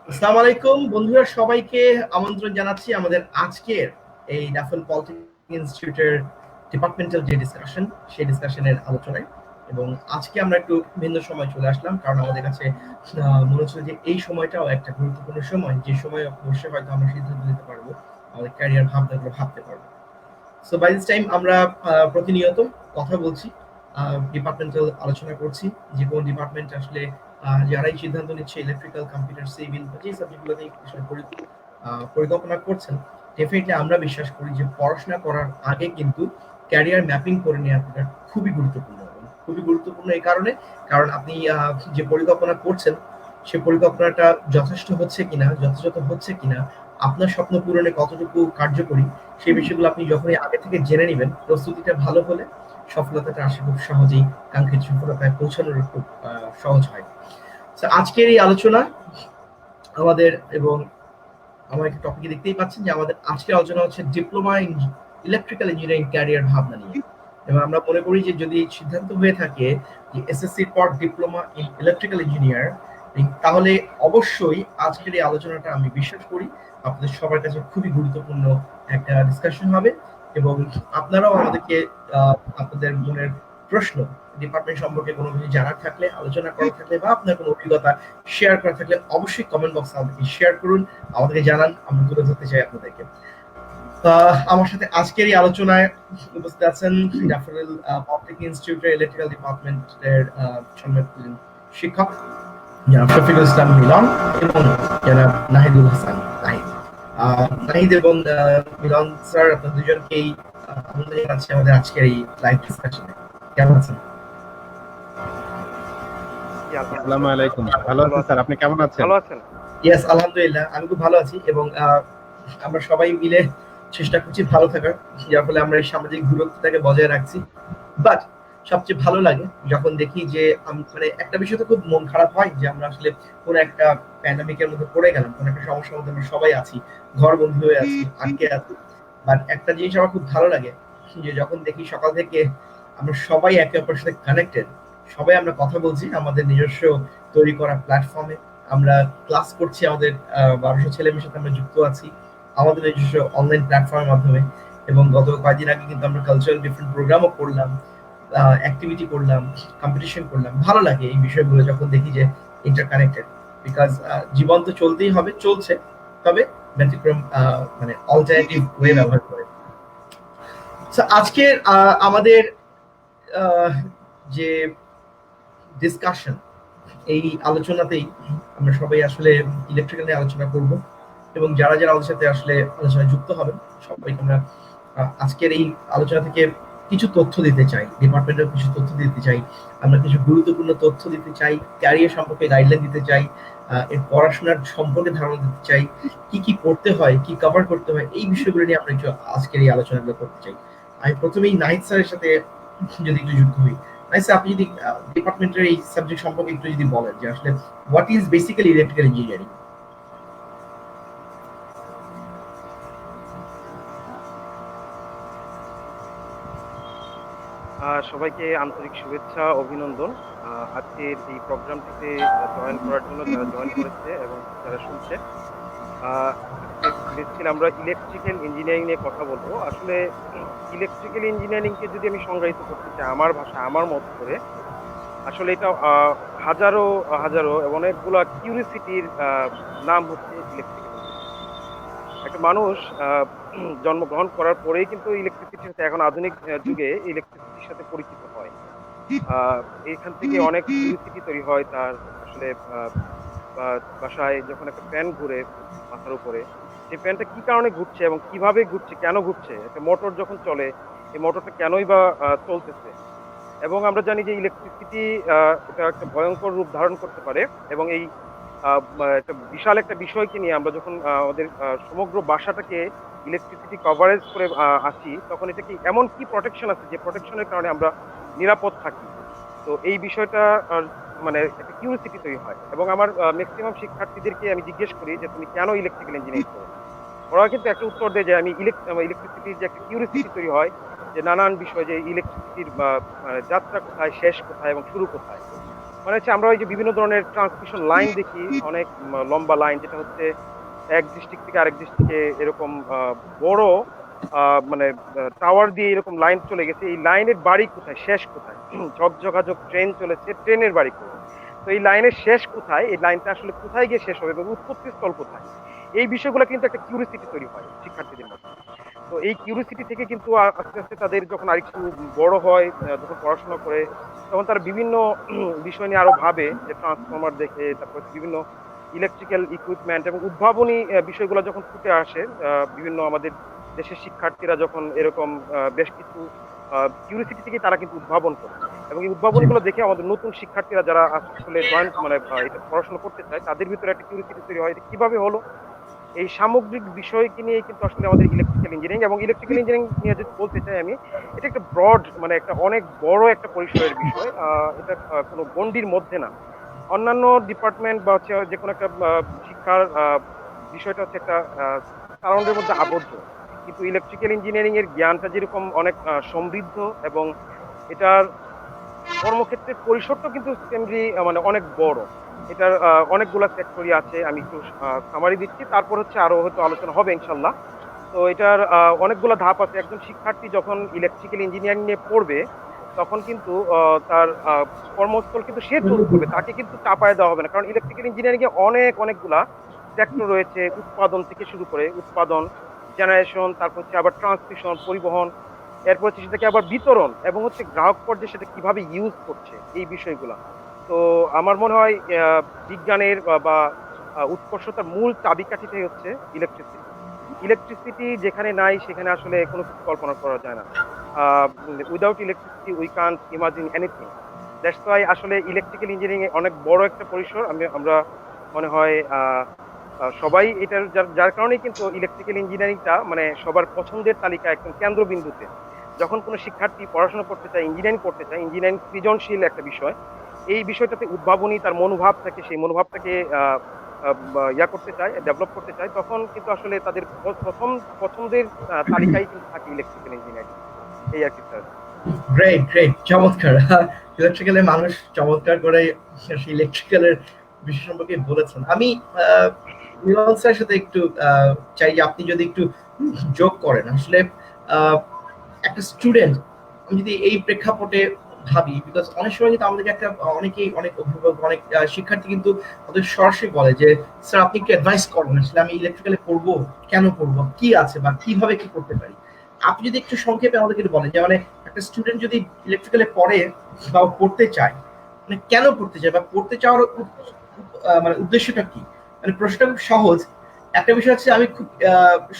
আসসালামু আলাইকুম বন্ধুরা, সবাইকে আমন্ত্রণ জানাচ্ছি আমাদের আজকের এই ডাফেল পলিটেকনিক ইনস্টিটিউটের ডিপার্টমেন্টাল যে ডিসকাশন, সেই ডিসকাশনের আলোচনায়। এবং আজকে আমরা একটু ভিন্ন সময় চলে আসলাম, কারণ আমাদের কাছে মনে হচ্ছে যে এই সময়টাও একটা গুরুত্বপূর্ণ সময়, যে সময় বসে হয়তো আমরা সিদ্ধান্ত নিতে পারবো, আমাদের ক্যারিয়ার ভাবনাগুলো ভাবতে পারবো। সো বাই দিস টাইম আমরা প্রতিনিয়ত কথা বলছি, ডিপার্টমেন্টাল আলোচনা করছি, যে কোন ডিপার্টমেন্ট আসলে যারাই সিদ্ধান্ত নিচ্ছে ইলেকট্রিক্যাল, কম্পিউটার, সিভিল বা যে সাবজেক্টগুলোতে আসলে পরিকল্পনা করছেন, ডেফিনেটলি আমরা বিশ্বাস করি যে পড়াশোনা করার আগে কিন্তু ক্যারিয়ার ম্যাপিং করে নেওয়াটা খুবই গুরুত্বপূর্ণ। এবং খুবই গুরুত্বপূর্ণ এই কারণে, কারণ আপনি যে পরিকল্পনা করছেন, সে পরিকল্পনাটা যথেষ্ট হচ্ছে কিনা, যথাযথ হচ্ছে কিনা, আপনার স্বপ্ন পূরণে কতটুকু কার্যকরী, সেই বিষয়গুলো আপনি যখনই আগে থেকে জেনে নিবেন, প্রস্তুতিটা ভালো হলে সফলতাটা আসে খুব সহজেই, কাঙ্ক্ষিত সফলতায় পৌঁছানোর খুব সহজ হয়। তো আজকের এই আলোচনা আমাদের, এবং আমার একটা টপিকে দেখতেই পাচ্ছেন যে আমাদের আজকের আলোচনা হচ্ছে diploma in electrical engineering career ভাবনা নিয়ে। এবং আমরা মনে করি যে যদি সিদ্ধান্ত হয়ে থাকে যে এসএসসির পর ডিপ্লোমা ইন ইলেকট্রিক্যাল ইঞ্জিনিয়ার, তাহলে অবশ্যই আজকের এই আলোচনাটা আমি বিশ্বাস করি আপনাদের সবার কাছে খুবই গুরুত্বপূর্ণ একটা ডিসকাশন হবে। এবং আপনারাও আমাদেরকে আপনাদের মনের প্রশ্ন, ডিপার্টমেন্ট সম্পর্কে কোনো কিছু জানার থাকলে, আলোচনা করার থাকলে, বা আপনার কোনো অভিজ্ঞতা শেয়ার করা থাকলে অবশ্যই কমেন্ট বক্সে আমাদেরকে শেয়ার করুন, আমাদেরকে জানান, আমরা তুলে ধরতে চাই আপনাদেরকে। আমার সাথে আজকের এই আলোচনায় উপস্থিত আছেন জাফরুল পলিটেকনিক ইনস্টিটিউটের ইলেকট্রিক্যাল ডিপার্টমেন্টের সম্মানিত শিক্ষক জনাব শফিকুল ইসলাম মিলন এবং জনাব নাহিদুল হাসান নাহিদ। নাহিদ এবং মিলন স্যার, আপনার দুজনকেই আমন্ত্রণ জানাচ্ছি আমাদের আজকের এই লাইভ ডিসকাশনে। কেমন আছেন? জি, আসসালামু আলহামদুলিল্লাহ আলাইকুম। স্যার। ভালো আছি স্যার। আপনি কেমন আছেন? ভালো আছেন? ইয়েস, আলহামদুলিল্লাহ আমি খুব ভালো আছি। এবং আমরা সবাই মিলে চেষ্টা করছি ভালো থাকার, যার ফলে আমরা এই সামাজিক দূরত্বটাকে বজায় রাখছি। বাট সবচেয়ে ভালো লাগে যখন দেখি যে মানে একটা বিষয় তো খুব মন খারাপ হয় যে আমরা আসলে কোনো একটা প্যান্ডামিকের মধ্যে পড়ে গেলাম, কোনো একটা সমস্যার মধ্যে আমরা সবাই আছি, ঘর বন্ধু হয়ে আছি, আটকে আছি। বাট একটা জিনিস আমার খুব ভালো লাগে, যে যখন দেখি সকাল থেকে আমরা সবাই একে অপরের সাথে কানেক্টেড, সবাই আমরা কথা বলছি আমাদের নিজস্ব তৈরি করা প্ল্যাটফর্মে, আমরা ক্লাস করছি, আমাদের 1200 ছেলেমেয়ের সাথে আমরা যুক্ত আছি আমাদের নিজস্ব অনলাইন প্ল্যাটফর্মের মাধ্যমে। এবং গত কয়েকদিন আগে কিন্তু আমরা কালচারাল ডিফারেন্ট প্রোগ্রামও করলাম, অ্যাক্টিভিটি করলাম, কম্পিটিশন করলাম। ভালো লাগে এই বিষয়গুলো যখন দেখি যে ইন্টারকানেক্টেড, বিকজ জীবন তো চলতেই হবে, চলছে, তবে ব্যতিক্রম মানে অল্টারনেটিভ ওয়ে ব্যবহার করে। So, আজকের আমাদের আহ, যে ডিসকাশন, এই আলোচনাতেই আমরা সবাই আসলে ইলেকট্রিক্যাল নিয়ে আলোচনা করব। এবং যারা যারা আমাদের সাথে আসলে আলোচনায় যুক্ত হবেন, সবাইকে আমরা আজকের এই আলোচনা থেকে কিছু তথ্য দিতে চাই, ডিপার্টমেন্টের কিছু তথ্য দিতে চাই, আমরা কিছু গুরুত্বপূর্ণ তথ্য দিতে চাই, ক্যারিয়ার সম্পর্কে গাইডলাইন দিতে চাই, এর পড়াশোনার সম্পর্কে ধারণা দিতে চাই, কি কি পড়তে হয়, কি কভার করতে হয়, এই বিষয়গুলো নিয়ে আমরা একটু আজকের এই আলোচনাগুলো করতে চাই। আমি প্রথমেই নাহিদ স্যারের সাথে যদি একটু যুক্ত হই। নাহিদ স্যার, আপনি যদি ডিপার্টমেন্টের এই সাবজেক্ট সম্পর্কে একটু যদি বলেন যে আসলে what is basically electrical engineering. সবাইকে আন্তরিক শুভেচ্ছা, অভিনন্দন। আজকের এই প্রোগ্রামটিতে জয়েন করার জন্য যারা জয়েন করেছে এবং যারা শুনছে। বেসিক্যালি আমরা ইলেকট্রিক্যাল ইঞ্জিনিয়ারিং নিয়ে কথা বলবো। আসলে ইলেকট্রিক্যাল ইঞ্জিনিয়ারিংকে যদি আমি সংজ্ঞায়িত করতে চাই আমার ভাষা, আমার মত করে, আসলে এটা হাজারো হাজারো এবং অনেকগুলা কিউরিসিটির নাম হচ্ছে ইলেকট্রিক্যাল ইঞ্জিনিয়ারিং। একটা মানুষ জন্মগ্রহণ করার পরেই কিন্তু ইলেকট্রিসিটির সাথে, এখন আধুনিক যুগে ইলেকট্রিসিটির সাথে পরিচিত হয়। এখান থেকে অনেক কিউরিসিটি তৈরি হয় তার। আসলে বাসায় যখন একটা ফ্যান ঘুরে মাথার উপরে, সেই ফ্যানটা কি কারণে ঘুরছে এবং কিভাবে ঘুরছে, কেন ঘুরছে, একটা মোটর যখন চলে, এই মোটরটা কেনই বা চলতেছে। এবং আমরা জানি যে ইলেকট্রিসিটি এটা একটা ভয়ঙ্কর রূপ ধারণ করতে পারে। এবং এই একটা বিশাল একটা বিষয়কে নিয়ে আমরা যখন আমাদের সমগ্র বাসাটাকে ইলেকট্রিসিটি কভারেজ করে আসি, তখন এটা কি এমন কি প্রোটেকশন আছে যে প্রোটেকশনের কারণে আমরা নিরাপদ থাকি। তো এই বিষয়টা মানে একটা কিউরিসিটি তৈরি হয়। এবং আমার ম্যাক্সিমাম শিক্ষার্থীদেরকে আমি জিজ্ঞেস করি যে তুমি কেন ইলেকট্রিক্যাল ইঞ্জিনিয়ারিং করো, ওরা কিন্তু একটা উত্তর দেয় যে আমি ইলেকট্রিসিটির যে একটা কিউরিসিটি তৈরি হয়, যে নানান বিষয়, যে ইলেকট্রিসিটির যাত্রা কোথায়, শেষ কোথায় এবং শুরু কোথায়। মানে হচ্ছে আমরা ওই যে বিভিন্ন ধরনের ট্রান্সমিশন লাইন দেখি, অনেক লম্বা লাইন, যেটা হচ্ছে এক ডিস্ট্রিক্ট থেকে আরেক ডিস্ট্রিক্টে এরকম বড় মানে টাওয়ার দিয়ে এরকম লাইন চলে গেছে। এই লাইনের বাড়ি কোথায়, শেষ কোথায়? যোগাযোগ ট্রেন চলেছে, ট্রেনের বাড়ি কোথায়? তো এই লাইনের শেষ কোথায়, এই লাইনটা আসলে কোথায় গিয়ে শেষ হবে এবং উৎপত্তি স্থল কোথায়? এই বিষয়গুলো কিন্তু একটা কিউরিসিটি তৈরি হয় শিক্ষার্থীদের মধ্যে। তো এই কিউরিসিটি থেকে কিন্তু আস্তে আস্তে তাদের যখন আরেকটু বড় হয়, যখন পড়াশোনা করে, তখন তারা বিভিন্ন বিষয় নিয়ে আরো ভাবে, যে ট্রান্সফরমার দেখে, তারপর বিভিন্ন ইলেকট্রিক্যাল ইকুইপমেন্ট এবং উদ্ভাবনী বিষয়গুলো যখন ফুটে আসে, বিভিন্ন আমাদের দেশের শিক্ষার্থীরা যখন এরকম বেশ কিছু কিউরিসিটি থেকে তারা কিন্তু উদ্ভাবন করে, এবং এই উদ্ভাবনগুলো দেখে আমাদের নতুন শিক্ষার্থীরা যারা আসলে জয়েন মানে এটা পড়াশোনা করতে চায়, তাদের ভিতরে একটা কিউরিসিটি তৈরি হয়, এটা কিভাবে হলো। এই সামগ্রিক বিষয়কে নিয়ে কিন্তু আসলে আমাদের ইলেকট্রিক্যাল ইঞ্জিনিয়ারিং, এবং ইলেকট্রিক্যাল ইঞ্জিনিয়ারিং নিয়ে যদি বলতে চাই আমি, এটা একটা ব্রড, মানে একটা অনেক বড় একটা পরিসরের বিষয়। এটা কোনো গণ্ডির মধ্যে না। অন্যান্য ডিপার্টমেন্ট বা হচ্ছে যে কোনো একটা শিক্ষার বিষয়টা হচ্ছে একটা সারাউন্ডের মধ্যে আবদ্ধ, কিন্তু ইলেকট্রিক্যাল ইঞ্জিনিয়ারিং এর জ্ঞানটা যেরকম অনেক সমৃদ্ধ, এবং এটার কর্মক্ষেত্রের পরিসরটা কিন্তু সেমলি মানে অনেক বড়। এটার অনেকগুলা সেক্টরই আছে। আমি একটু সামারি দিচ্ছি, তারপর হচ্ছে আরো হয়তো আলোচনা হবে ইনশাল্লাহ। তো এটার অনেকগুলো ধাপ আছে। একজন শিক্ষার্থী যখন ইলেকট্রিক্যাল ইঞ্জিনিয়ারিং নিয়ে পড়বে, তখন কিন্তু তার কর্মস্থল কিন্তু সে চুজ করবে, তাকে কিন্তু চাপায় দেওয়া হবে না। কারণ ইলেকট্রিক্যাল ইঞ্জিনিয়ারিং এ অনেকগুলা সেক্টর রয়েছে, উৎপাদন থেকে শুরু করে উৎপাদন, জেনারেশন, তারপর হচ্ছে আবার ট্রান্সমিশন, পরিবহন, এরপর হচ্ছে সেটাকে আবার বিতরণ, এবং হচ্ছে গ্রাহক পর্যায়ে সেটা কিভাবে ইউজ করছে, এই বিষয়গুলা। তো আমার মনে হয় বিজ্ঞানের বা উৎকর্ষতার মূল চাবিকাঠিটাই হচ্ছে ইলেকট্রিসিটি। ইলেকট্রিসিটি যেখানে নাই, সেখানে আসলে কোনো কিছু কল্পনা করা যায় না। Without electricity we can't imagine anything. That's why আসলে ইলেকট্রিক্যাল ইঞ্জিনিয়ারিং এ অনেক বড় একটা পরিসর। আমরা মনে হয় সবাই এটার যার কারণেই কিন্তু ইলেকট্রিক্যাল ইঞ্জিনিয়ারিংটা মানে সবার পছন্দের তালিকা একদম কেন্দ্রবিন্দুতে। যখন কোনো শিক্ষার্থী পড়াশোনা করতে চায়, ইঞ্জিনিয়ারিং করতে চায়, ইঞ্জিনিয়ারিং সৃজনশীল একটা বিষয়, এই বিষয়টাতে উদ্ভাবনী তার মনোভাব থাকে, সেই মনোভাবটাকে ইয়া করতে চায়, ডেভেলপ করতে চায়, তখন কিন্তু আসলে তাদের প্রথম পছন্দের তালিকায় কিন্তু থাকে ইলেকট্রিক্যাল ইঞ্জিনিয়ারিং। এই আর কি স্যার। গ্রেট গ্রেট, চমৎকার। ইলেকট্রিক্যালের মানুষ চমৎকার করে ইলেকট্রিক্যালের বিষয় সম্পর্কে বলেছেন। আমি মিলন স্যারের সাথে একটু চাই যে আপনি যদি একটু যোগ করেন। আসলে একটা স্টুডেন্ট, আমি যদি এই প্রেক্ষাপটে ভাবি, বিকজ অনেক সময় কিন্তু আমাদেরকে একটা অনেকেই, অনেক অভিভাবক, অনেক শিক্ষার্থী কিন্তু ওদের সরাসরি বলে যে স্যার আপনি একটু অ্যাডভাইস করেন, আসলে আমি ইলেকট্রিক্যালে পড়বো, কেন পড়বো, কি আছে বা কিভাবে কি করতে পারি। আপনি যদি একটু সংক্ষেপে আমাদেরকে একটু বলেন যে মানে একটা স্টুডেন্ট যদি ইলেকট্রিক্যালে পড়ে বা পড়তে চায়, মানে কেন পড়তে চায় বা পড়তে চাওয়ার মানে উদ্দেশ্যটা কি। মানে প্রশ্নটা খুব সহজ। একটা বিষয় হচ্ছে আমি খুব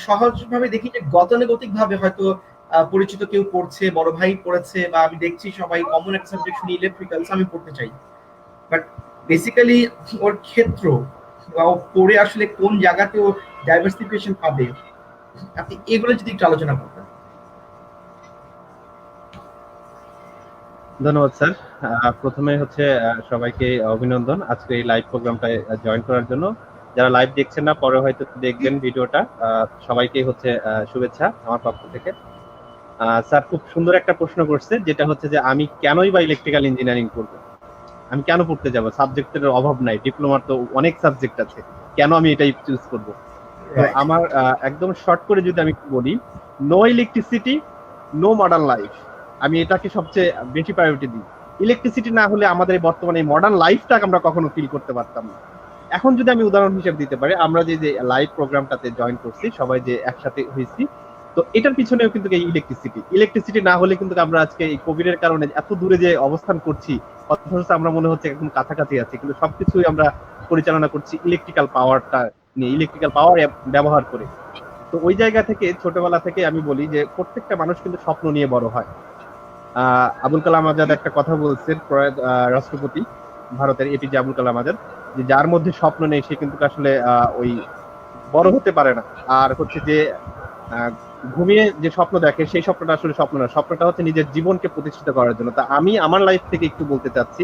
সহজভাবে দেখি যে গতানুগতিক ভাবে হয়তো পরিচিত কেউ পড়ছে, বড় ভাই পড়েছে, বা আমি দেখছি সবাই কমন একটা সাবজেক্ট শুনি ইলেকট্রিক্যাল, আমি পড়তে চাই। বাট বেসিক্যালি ওর ক্ষেত্র বা ও পড়ে আসলে কোন জায়গাতে ও ডাইভার্সিফিকেশন পাবে, আপনি এগুলো যদি একটু আলোচনা করতেন। ধন্যবাদ স্যার। প্রথমে হচ্ছে সবাইকে অভিনন্দন আজকে এই লাইভ প্রোগ্রামটায় জয়েন করার জন্য। যারা লাইভ দেখছেন না, পরে হয়তো দেখবেন ভিডিওটা, সবাইকে হচ্ছে শুভেচ্ছা আমার পক্ষ থেকে। স্যার খুব সুন্দর একটা প্রশ্ন করছে, যেটা হচ্ছে যে আমি কেনই বা ইলেকট্রিক্যাল ইঞ্জিনিয়ারিং করবো, আমি কেন পড়তে যাব, সাবজেক্টের অভাব নাই, ডিপ্লোমার তো অনেক সাবজেক্ট আছে, কেন আমি এটাই চুজ করব। তো আমার একদম শর্ট করে যদি আমি বলি, no electricity no modern life, আমি এটাকে সবচেয়ে বেশি প্রায়োরিটি দিই। ইলেকট্রিসিটি না হলে আমাদের বর্তমানে মডার্ন লাইফটাকে আমরা কখনো ফিল করতে পারতাম না। এখন যদি আমি উদাহরণ হিসেবে দিতে পারি, আমরা যে লাইভ প্রোগ্রামটাতে জয়েন করছি, সবাই যে একসাথে হয়েছি, তো এটার পিছনেও কিন্তু এই ইলেকট্রিসিটি না হলে কিন্তু আমরা আজকে এই কোভিড এর কারণে এত দূরে যে অবস্থান করছি, অথচ আমরা মনে হচ্ছে একদম কাছাকাছি আছি, কিন্তু সবকিছুই আমরা পরিচালনা করছি ইলেকট্রিক্যাল পাওয়ারটা নিয়ে, ইলেকট্রিক্যাল পাওয়ার ব্যবহার করে। তো ওই জায়গা থেকে ছোটবেলা থেকে আমি বলি যে প্রত্যেকটা মানুষ কিন্তু স্বপ্ন নিয়ে বড় হয়। আবুল কালাম আজাদ একটা কথা বলছেন, প্রয়াত রাষ্ট্রপতি ভারতের এপিজে আবুল কালাম আজাদ, যে যার মধ্যে স্বপ্ন নেই সে কিন্তু আসলে ওই বড় হতে পারে না। আর হচ্ছে যে ঘুমিয়ে যে স্বপ্ন দেখে, সেই স্বপ্নটা আসলে স্বপ্ন না, স্বপ্নটা হচ্ছে নিজের জীবনকে প্রতিষ্ঠিত করার জন্য। তা আমি আমার লাইফ থেকে একটু বলতে চাচ্ছি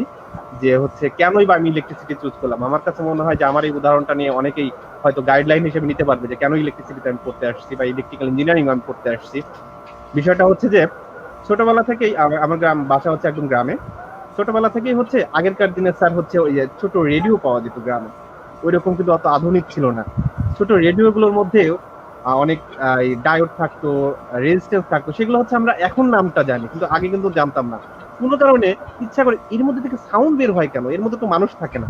যে হচ্ছে কেনই বা আমি ইলেকট্রিসিটি চুজ করলাম। আমার কাছে মনে হয় যে আমার এই উদাহরণটা নিয়ে অনেকেই হয়তো গাইডলাইন হিসেবে নিতে পারবে যে কেন ইলেকট্রিসিটিতে আমি পড়তে আসছি বা ইলেকট্রিক্যাল ইঞ্জিনিয়ারিং আমি পড়তে আসছি। বিষয়টা হচ্ছে যে ছোটবেলা থেকেই আমার বাসা হচ্ছে একদম গ্রামে। ছোটবেলা থেকেই হচ্ছে আগেরকার দিনে স্যার হচ্ছে ওই যে ছোট রেডিও পাওয়া যেত গ্রামে, ওই রকম কিন্তু অত আধুনিক ছিল না। ছোট রেডিও গুলোর মধ্যেও অনেক ডায়োড থাকতো, রেজিস্ট্যান্স থাকতো, সেগুলো হচ্ছে আমরা এখন নামটা জানি, কিন্তু আগে কিন্তু জানতাম না। কোনো কারণে ইচ্ছা করে এর মধ্যে থেকে সাউন্ড বের হয় কেন, এর মধ্যে তো মানুষ থাকে না,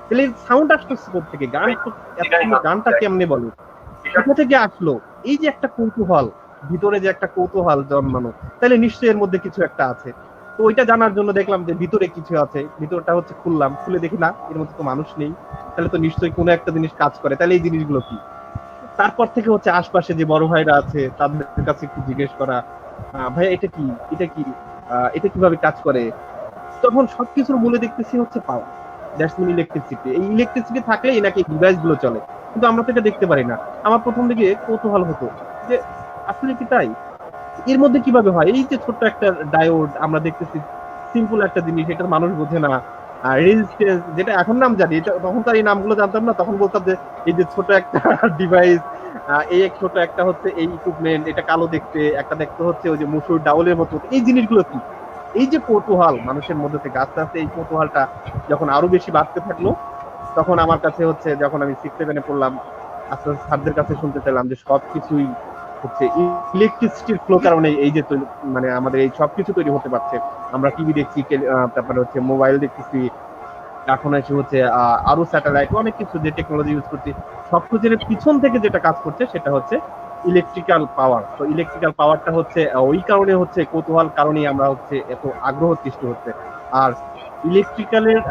তাহলে সাউন্ড আসতেছে থেকে গান গানটা কেমনে বলে, কোথা থেকে আসলো, এই যে একটা কৌতূহল, ভিতরে যে একটা কৌতূহল জন্মানো, তাহলে নিশ্চয়ই এর মধ্যে কিছু একটা আছে। তো ওইটা জানার জন্য দেখলাম যে ভিতরে কিছু আছে, ভিতরটা হচ্ছে খুললাম, খুলে দেখি না, এর মধ্যে তো মানুষ নেই, তাহলে তো নিশ্চয়ই কোনো একটা জিনিস কাজ করে, তাহলে এই জিনিসগুলো কি। তারপর থেকে হচ্ছে আশপাশে যে বড় ভাইরা আছে তাদের কাছে একটু জিজ্ঞেস করা, ভাই এটা কি, এটা কি, এটা কিভাবে কাজ করে। তখন সবকিছুর মূলে দেখতেছি হচ্ছে পাওয়ার, দ্যাটস মিন ইলেকট্রিসিটি। এই ইলেকট্রিসিটি থাকলেই নাকি ডিভাইস গুলো চলে, কিন্তু আমরা তো এটা দেখতে পারি না। আমার প্রথম দিকে কৌতূহল হতো যে আসলে কি তাই, এর মধ্যে কিভাবে হয়। এই যে ছোট্ট একটা ডায়োড আমরা দেখতেছি, সিম্পল একটা জিনিস, এটা মানুষ বোঝে না। আর রেজিস্ট্যান্স, যেটা এখন নাম জানি, এটা তখন তো এই নামগুলো জানতাম না, তখন বলতাম যে এই যে ছোট একটা ডিভাইস, এই এক ছোট একটা হচ্ছে এই ইকুইপমেন্ট, এটা কালো দেখতে, একটা দেখতে হচ্ছে ওই যে মুসুর ডাউলের মতো, এই জিনিসগুলো কি। এই যে কৌতূহল মানুষের মধ্যে থেকে আস্তে আস্তে এই কৌতূহলটা যখন আরো বেশি বাড়তে থাকলো, তখন আমার কাছে হচ্ছে যখন আমি 6-7 পড়লাম, আস্তে আস্তে স্যারদের কাছে শুনতে পেলাম যে সবকিছুই হচ্ছে ইলেকট্রিসিটির ফ্লো কারণে এই যে মানে আমাদের এই সবকিছু তৈরি হতে পারছে। আমরা টিভি দেখছি, তারপরে হচ্ছে মোবাইল দেখতেছি, এখন এসে হচ্ছে আরো স্যাটেলাইট, অনেক কিছু যে টেকনোলজি ইউজ করছি, সবকিছুর পিছন থেকে যেটা কাজ করছে সেটা হচ্ছে ইলেকট্রিক্যাল পাওয়ার। তো ইলেকট্রিক্যাল পাওয়ারটা হচ্ছে ওই কারণে হচ্ছে কৌতূহল কারণেই আমরা হচ্ছে এত আগ্রহ সৃষ্টি হচ্ছে। আর ইলেকট্রিক্যালের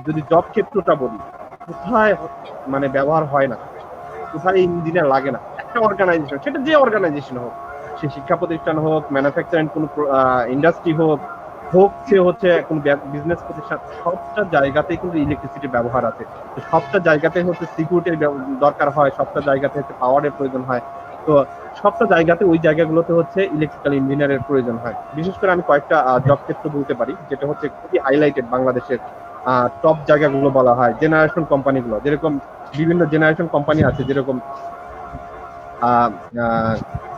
যদি জব ক্ষেত্রটা বলি, কোথায় মানে ব্যবহার হয় না, কোথায় ইঞ্জিনিয়ার লাগে না, একটা অর্গানাইজেশন, সেটা যে অর্গানাইজেশন হোক, সে শিক্ষা প্রতিষ্ঠান হোক, ম্যানুফ্যাকচারিং কোনো ইন্ডাস্ট্রি হোক, সে হচ্ছে কোন বিজনেস প্রতিষ্ঠান, সবটা জায়গাতেই কিন্তু ইলেকট্রিসিটি ব্যবহার আছে। তো সবটা জায়গাতে হচ্ছে সিকিউরিটির দরকার হয়, সবটা জায়গাতে হচ্ছে পাওয়ারের প্রয়োজন হয়। তো সবটা জায়গাতে ওই জায়গাগুলোতে হচ্ছে ইলেকট্রিক্যাল ইঞ্জিনিয়ারের প্রয়োজন হয়। বিশেষ করে আমি কয়েকটা জব ক্ষেত্র বলতে পারি যেটা হচ্ছে খুবই হাইলাইটেড বাংলাদেশের টপ জায়গাগুলো বলা হয়, জেনারেশন কোম্পানিগুলো, যেরকম বিভিন্ন জেনারেশন কোম্পানি আছে, যেরকম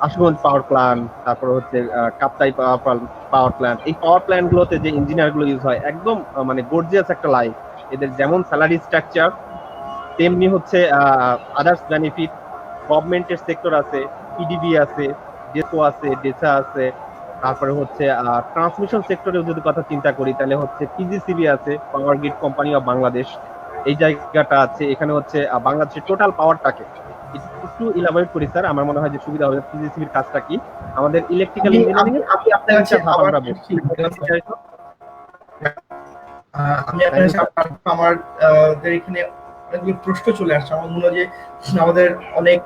আশুগঞ্জ পাওয়ার প্ল্যান্ট, তারপর হচ্ছে কাপ্তাই পাওয়ার প্ল্যান্ট। এই পাওয়ার প্ল্যান্ট গুলোতে যে ইঞ্জিনিয়ার গুলো ইউজ হয়, একদম মানে গর্জিয়াস একটা লাইফ। এদের যেমন স্যালারি স্ট্রাকচার, তেমনি হচ্ছে আদার্স বেনিফিট, গভর্নমেন্টের সেক্টর আছে, পিডিবি আছে, ডেসো আছে, ডেসা আছে, তারপরে হচ্ছে ট্রান্সমিশন সেক্টরেও যদি কথা চিন্তা করি তাহলে হচ্ছে পিজিসিবি আছে, power grid company of Bangladesh, এই জায়গাটা আছে। এখানে হচ্ছে বাংলাদেশের টোটাল পাওয়ারটাকে একটু ইলাবোরেট করি স্যার, আমার মনে হয় যে সুবিধা হবে। পিজিসিবির কাজটা কি, আমাদের ইলেকট্রিক্যাল ইঞ্জিনিয়ারিং এর আমি আপনার কাছে আবার আমি আপনার কাছে আমাদের এখানে অনেকগুলো প্রশ্ন চলে আসছে। আমার মনে হয় যে আমাদের অনেক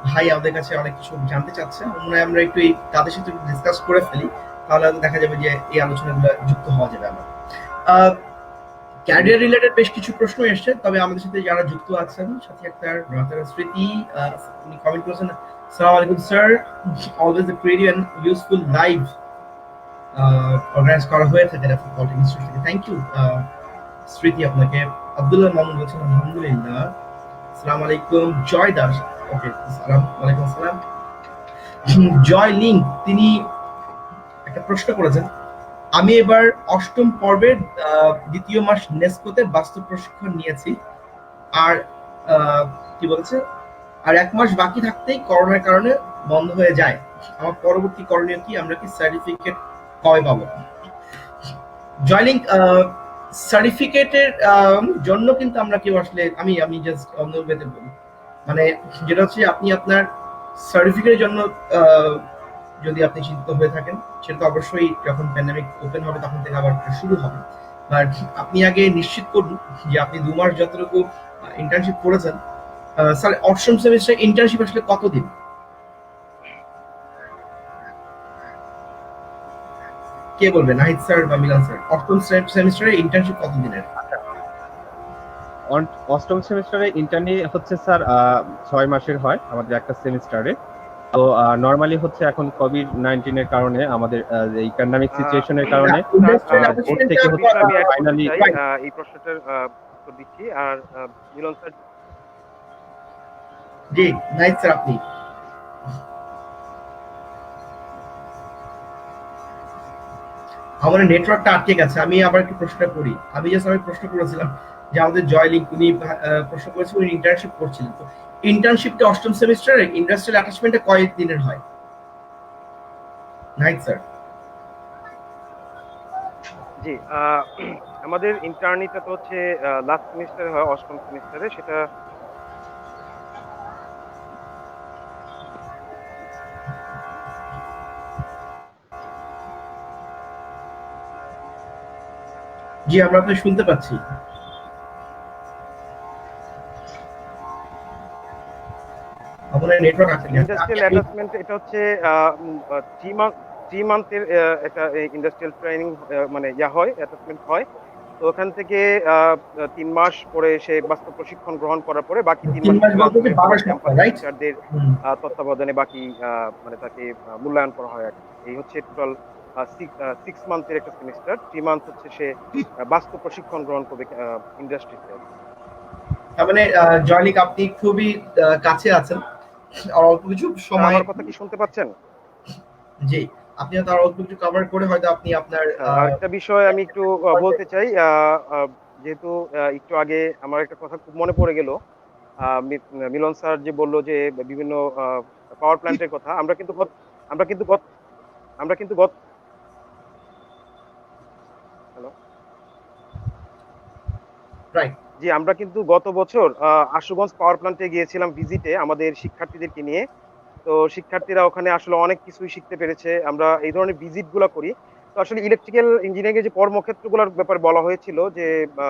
ভাই আমাদের কাছে অনেক কিছু জানতে চাচ্ছে। আমার মনে হয় আমরা একটু তাদের সাথে ডিসকাস করে ফেলি, তাহলে দেখা যাবে যে এই আলোচনাগুলো যুক্ত হওয়া যাবে। আমরা ক্যারিয়ার রিলেটেড বেশ কিছু প্রশ্ন এসছে, তবে আমাদের সাথে যারা যুক্ত আছেন, সাথী আক্তার, স্মৃতি, উনি কমেন্ট করেছেন, আসসালামু আলাইকুম sir, always a creative and useful live organize করা হয়ে থাকে রেফার পলিটিক্স ইনস্টিটিউট থেকে। থ্যাংক ইউ স্মৃতি আপনাকে। আব্দুল্লাহ মামুন বলছেন আলহামদুলিল্লাহ। আসসালামু আলাইকুম জয় দাস, ওকে আসসালামু আলাইকুম আসসালাম। জয় লিঙ্ক তিনি একটা প্রশ্ন করেছেন, আমি এবার 8ম পর্বের 2য় মাস নেস্কোতে বাস্তব প্রশিক্ষণ নিয়েছি, আর কি বলছে, আর 1 মাস বাকি থাকতেই করোনার কারণে বন্ধ হয়ে যায়। আমার পরবর্তী করণীয় কি, আমরা কি সার্টিফিকেট কবে পাবো? জয়লিং, সার্টিফিকেটের জন্য কিন্তু আমরা কেউ আসলে আমি জাস্ট অন্য ওয়েতে বলি, মানে যেটা হচ্ছে আপনি আপনার সার্টিফিকেটের জন্য যদি আপনি চিন্তিত হয়ে থাকেন, সেটা তো অবশ্যই যখন প্যান্ডেমিক ওপেন হবে তখন থেকে আবার শুরু হবে। বাট আপনি আগে নিশ্চিত করুন যে আপনি 2 মাস যতটুকু ইন্টার্নশিপ করেছেন। স্যার 8ম সেমিস্টার ইন্টার্নশিপ আসলে কতদিন? কে বলবেন, নাহিদ স্যার বা মিলান স্যার? 8ম সেমিস্টারে ইন্টার্নশিপ কত দিনের? 8ম সেমিস্টারে ইন্টার্নি হচ্ছে স্যার 6 মাসের হয় আমাদের একটা সেমিস্টারে। তো নরমালি হচ্ছে এখন কোভিড-19 এর কারণে আমাদের এই প্যান্ডেমিক সিচুয়েশনের কারণে বোর্ড থেকে হচ্ছে ফাইনালি এই প্রশ্নটার উত্তর দিচ্ছি। আর মিলন স্যার। জি নাহিদ স্যার, আপনি আমার নেটওয়ার্কটা আটকে গেছে, আমি আবার একটু প্রশ্ন করি। আমি প্রশ্ন করেছিলাম যে আমাদের জয়লিঙ্ক উনি প্রশ্ন করেছিল উনি ইন্টার্নশিপ করছিলেন, তো ইন্টার্নশিপটা অষ্টম সেমিস্টারে ইন্ডাস্ট্রিয়াল অ্যাটাচমেন্টে কয় দিনের হয়? Night sir. জি, আমাদের ইন্টার্নিটা তো হচ্ছে লাস্ট সেমিস্টারে হয়, অষ্টম সেমিস্টারে। সেটা জি, আমরা আপনাকে শুনতে পাচ্ছি। আপনার নেটওয়ার্ক আটকে গেছে। ইন্ডাস্ট্রিয়াল অ্যাটাচমেন্ট এটা হচ্ছে 3 মান্থের একটা ইন্ডাস্ট্রিয়াল ট্রেনিং, মানে হয়, অ্যাটাচমেন্ট হয়। তো ওখান থেকে 3 মাস পরে সে বাস্তব প্রশিক্ষণ গ্রহণ করার পরে বাকি 3 3 মাস মাস বলতে কি 12 সপ্তাহ, ক্যাম্পাস রাইট? টিচারদের তত্ত্বাবধানে বাকি মানে তাকে মূল্যায়ন করা হয় আর কি। এই হচ্ছে টোটাল 6 মান্থের একটা সেমিস্টার। 3 মান্থ হচ্ছে সে বাস্তব প্রশিক্ষণ গ্রহণ করবে ইন্ডাস্ট্রিতে। তার মানে জয়লিক আপনি খুবই কাছে আছেন, আর অল্প কিছু সময়। আমার কথা কি শুনতে পাচ্ছেন? জি, আপনি তার অল্প কিছু কভার করে হয়তো আপনি আপনার আরেকটা বিষয় আমি একটু বলতে চাই। যেহেতু একটু আগে আমার একটা কথা খুব মনে পড়ে গেল। মিলন স্যার যে বলল যে বিভিন্ন পাওয়ার প্ল্যান্টের কথা। আমরা কিন্তু গত আমরা কিন্তু গত হ্যালো? রাইট। জি, আমরা কিন্তু গত বছর আশুগঞ্জ পাওয়ার প্ল্যান্টে গিয়েছিলাম ভিজিটে আমাদের শিক্ষার্থীদেরকে নিয়ে। তো শিক্ষার্থীরা ওখানে আসলে অনেক কিছুই শিখতে পেরেছে। আমরা এই ধরনের ভিজিট গুলা করি। তো আসলে ইলেকট্রিক্যাল ইঞ্জিনিয়ারিং এর যে কর্মক্ষেত্রগুলোর ব্যাপারে বলা হয়েছিল যে আ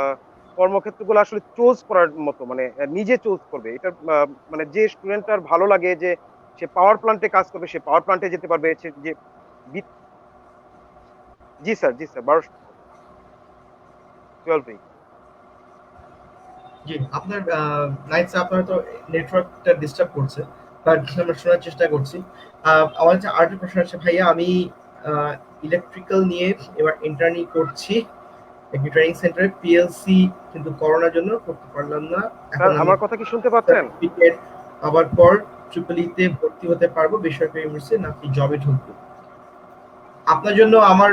কর্মক্ষেত্রগুলো আসলে চুজ করার মতো, মানে নিজে চুজ করবে। এটা মানে যে স্টুডেন্টটার ভালো লাগে যে সে পাওয়ার প্ল্যান্টে কাজ করবে, সে পাওয়ার প্ল্যান্টে যেতে পারবে। সে যে বি জি স্যার, জি স্যার, 12 এই। জি, আপনার নাইট স্যার আপনার তো নেটওয়ার্কটা ডিস্টার্ব করছে, বাট আমরা শোনার চেষ্টা করছি। আমার যে আরেকটা প্রশ্ন আছে ভাইয়া, আমি ইলেকট্রিক্যাল নিয়ে এবার ইন্টার্নি করছি একটি ট্রেনিং সেন্টারে, পিএলসি কিন্তু করোনার জন্য করতে পারলাম না। এখন স্যার আমি আমার কথা কি শুনতে পাচ্ছেন? সার্টিফিকেট পাওয়ার পর ট্রিপল তে ভর্তি হতে পারবো বেসরকারি ইউনিভার্সিটি নাকি জবে ঢুকবো? আপনার জন্য আমার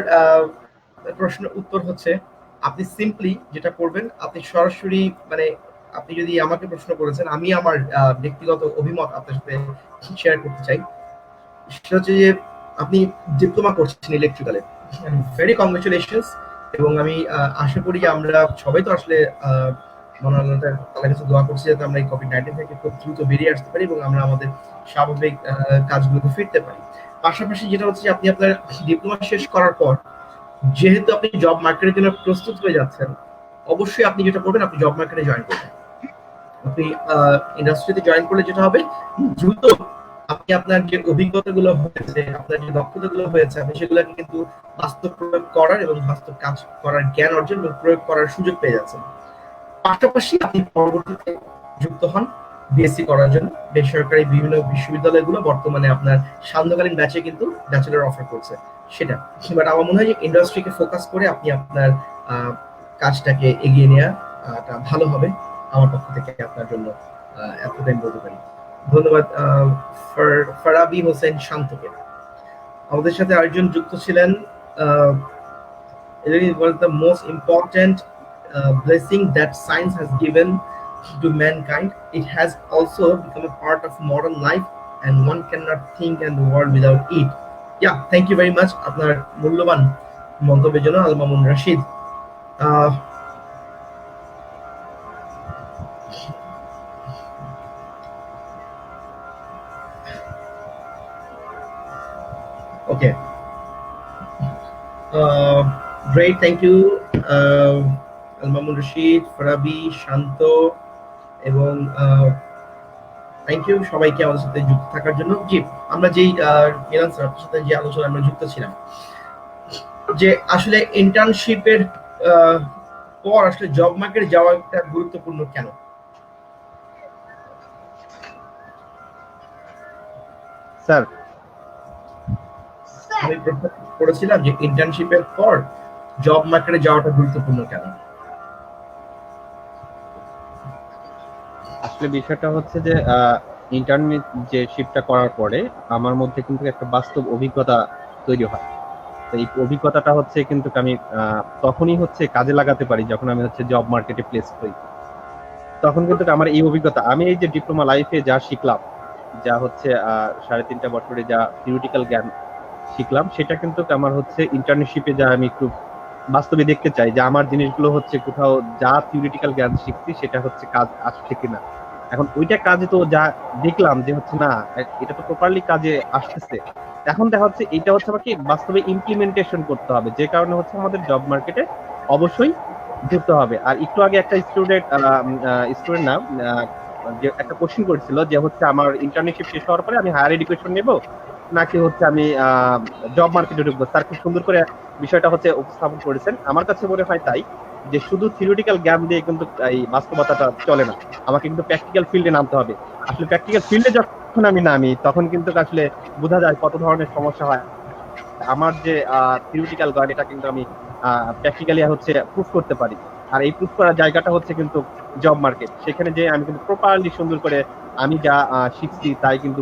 প্রশ্নের উত্তর হচ্ছে আপনি সিম্পলি যেটা করবেন, আপনি সরাসরি মানে আপনি যদি আমাকে প্রশ্ন করেছেন, আমি আমার ব্যক্তিগত অভিমত আপনার সাথে শেয়ার করতে চাই। সেটা হচ্ছে যে আপনি ডিপ্লোমা করছেন ইলেকট্রিক্যালে, ভেরি কংগ্রেচুলেশনস। এবং আমি আশা করি যে আমরা সবাই তো আসলে মহান আল্লাহর কাছে দোয়া করছি যাতে আমরা এই কোভিড-19 থেকে খুব দ্রুত বেরিয়ে আসতে পারি এবং আমরা আমাদের স্বাভাবিক কাজগুলোতে ফিরতে পারি। পাশাপাশি যেটা হচ্ছে যে আপনি আপনার ডিপ্লোমা শেষ করার পর যেহেতু আপনি জব মার্কেটের জন্য প্রস্তুত হয়ে যাচ্ছেন, অবশ্যই আপনি যেটা করবেন আপনি জব মার্কেটে জয়েন করবেন। আপনি ইন্ডাস্ট্রিতে জয়েন করলে যেটা হবে, দ্রুত আপনি আপনার যে অভিজ্ঞতাগুলো হয়েছে, আপনার যে দক্ষতাগুলো হয়েছে, আপনি সেগুলোকে কিন্তু বাস্তব প্রয়োগ করার এবং বাস্তব কাজ করার জ্ঞান অর্জন এবং প্রয়োগ করার সুযোগ পেয়ে যাচ্ছেন। পাশাপাশি আপনি পরবর্তীতে যুক্ত হন বিএসসি করার জন্য বেসরকারি বিভিন্ন বিশ্ববিদ্যালয়গুলো বর্তমানে আপনার সান্ধ্যকালীন ব্যাচে কিন্তু ব্যাচেলর অফার করছে সেটা। বাট আমার মনে হয় যে ইন্ডাস্ট্রিকে ফোকাস করে আপনি আপনার কাজটাকে এগিয়ে নেওয়া ভালো হবে। আমার পক্ষ থেকে আপনার জন্য এতটাই বলতে পারি। ধন্যবাদ ফারাবি হোসেন শান্তকে। আমাদের সাথে আরেকজন যুক্ত ছিলেন। It is one of the most important blessing that science has given to mankind. It has also become a part of modern life, and one cannot think in the world without it. Yeah, thank you very much. আপনার মূল্যবান মন্তব্যের জন্য Al Mamun Rashid. Okay. Great, thank you. Al Mamun Rashid, Farabi, শান্ত এবং thank you সবাইকে আমাদের সাথে যুক্ত থাকার জন্য। জি, আমরা যেই মিলন স্যার আপনার সাথে যে আলোচনা আমরা যুক্ত ছিলাম যে আসলে ইন্টার্নশিপের পর আসলে জব মার্কেটে যাওয়া একটা গুরুত্বপূর্ণ কেন? স্যার আমি প্রশ্ন করেছিলাম যে ইন্টার্নশিপের পর জব মার্কেটে যাওয়াটা গুরুত্বপূর্ণ কেন? আসলে বিষয়টা হচ্ছে যে ইন্টার্নশিপ যে শিপটা করার পরে আমার মধ্যে কিন্তু একটা বাস্তব অভিজ্ঞতা তৈরি হয়। তো এই অভিজ্ঞতাটা হচ্ছে কিন্তু আমি তখনই হচ্ছে কাজে লাগাতে পারি যখন আমি হচ্ছে জব মার্কেটে প্লেস হই। তখন কিন্তু আমার এই অভিজ্ঞতা, আমি এই যে ডিপ্লোমা লাইফে যা শিখলাম, যা হচ্ছে 3.5 বছরে যা থিওরিটিক্যাল জ্ঞান শিখলাম, সেটা কিন্তু আমার হচ্ছে ইন্টার্নশিপে যা আমি একটু বাস্তবে দেখতে চাই যে আমার জিনিসগুলো হচ্ছে কোথাও যা থিওরিটিক্যাল জ্ঞান শিখছি সেটা হচ্ছে কাজ আসছে কিনা। এখন ওইটা কাজে তো যা দেখলাম যে হচ্ছে না, এটা তো প্রপারলি কাজে আসতেছে। এখন দেখা হচ্ছে এটা হচ্ছে আমাকে বাস্তবে ইমপ্লিমেন্টেশন করতে হবে, যে কারণে হচ্ছে আমাদের জব মার্কেটে অবশ্যই ঢুকতে হবে। আর একটু আগে একটা স্টুডেন্ট না যে একটা কোশ্চেন করেছিল যে হচ্ছে আমার ইন্টার্নশিপ শেষ হওয়ার পরে আমি হায়ার এডুকেশন নেব নাকি হচ্ছে আমি জব মার্কেটে ঢুকবো। স্যার খুব সুন্দর করে বিষয়টা হচ্ছে উপস্থাপন করেছেন। আমার কাছে মনে হয় তাই, যে শুধু থিওরিটিক্যাল জ্ঞান দিয়ে কিন্তু এই বাস্তবতাটা চলে না, আমাকে কিন্তু প্র্যাকটিক্যাল ফিল্ডে নামতে হবে। আসলে প্র্যাকটিক্যাল ফিল্ডে যখন আমি নামি তখন কিন্তু আসলে বোঝা যায় কত ধরনের সমস্যা হয়। আমার যে থিওরিটিক্যাল জ্ঞান এটা কিন্তু আমি প্র্যাকটিক্যালি হচ্ছে প্রুফ করতে পারি। আর এই প্রুফ করার জায়গাটা হচ্ছে কিন্তু জব মার্কেট। সেখানে যে আমি কিন্তু প্রপারলি সুন্দর করে আমি যা শিখছি তাই কিন্তু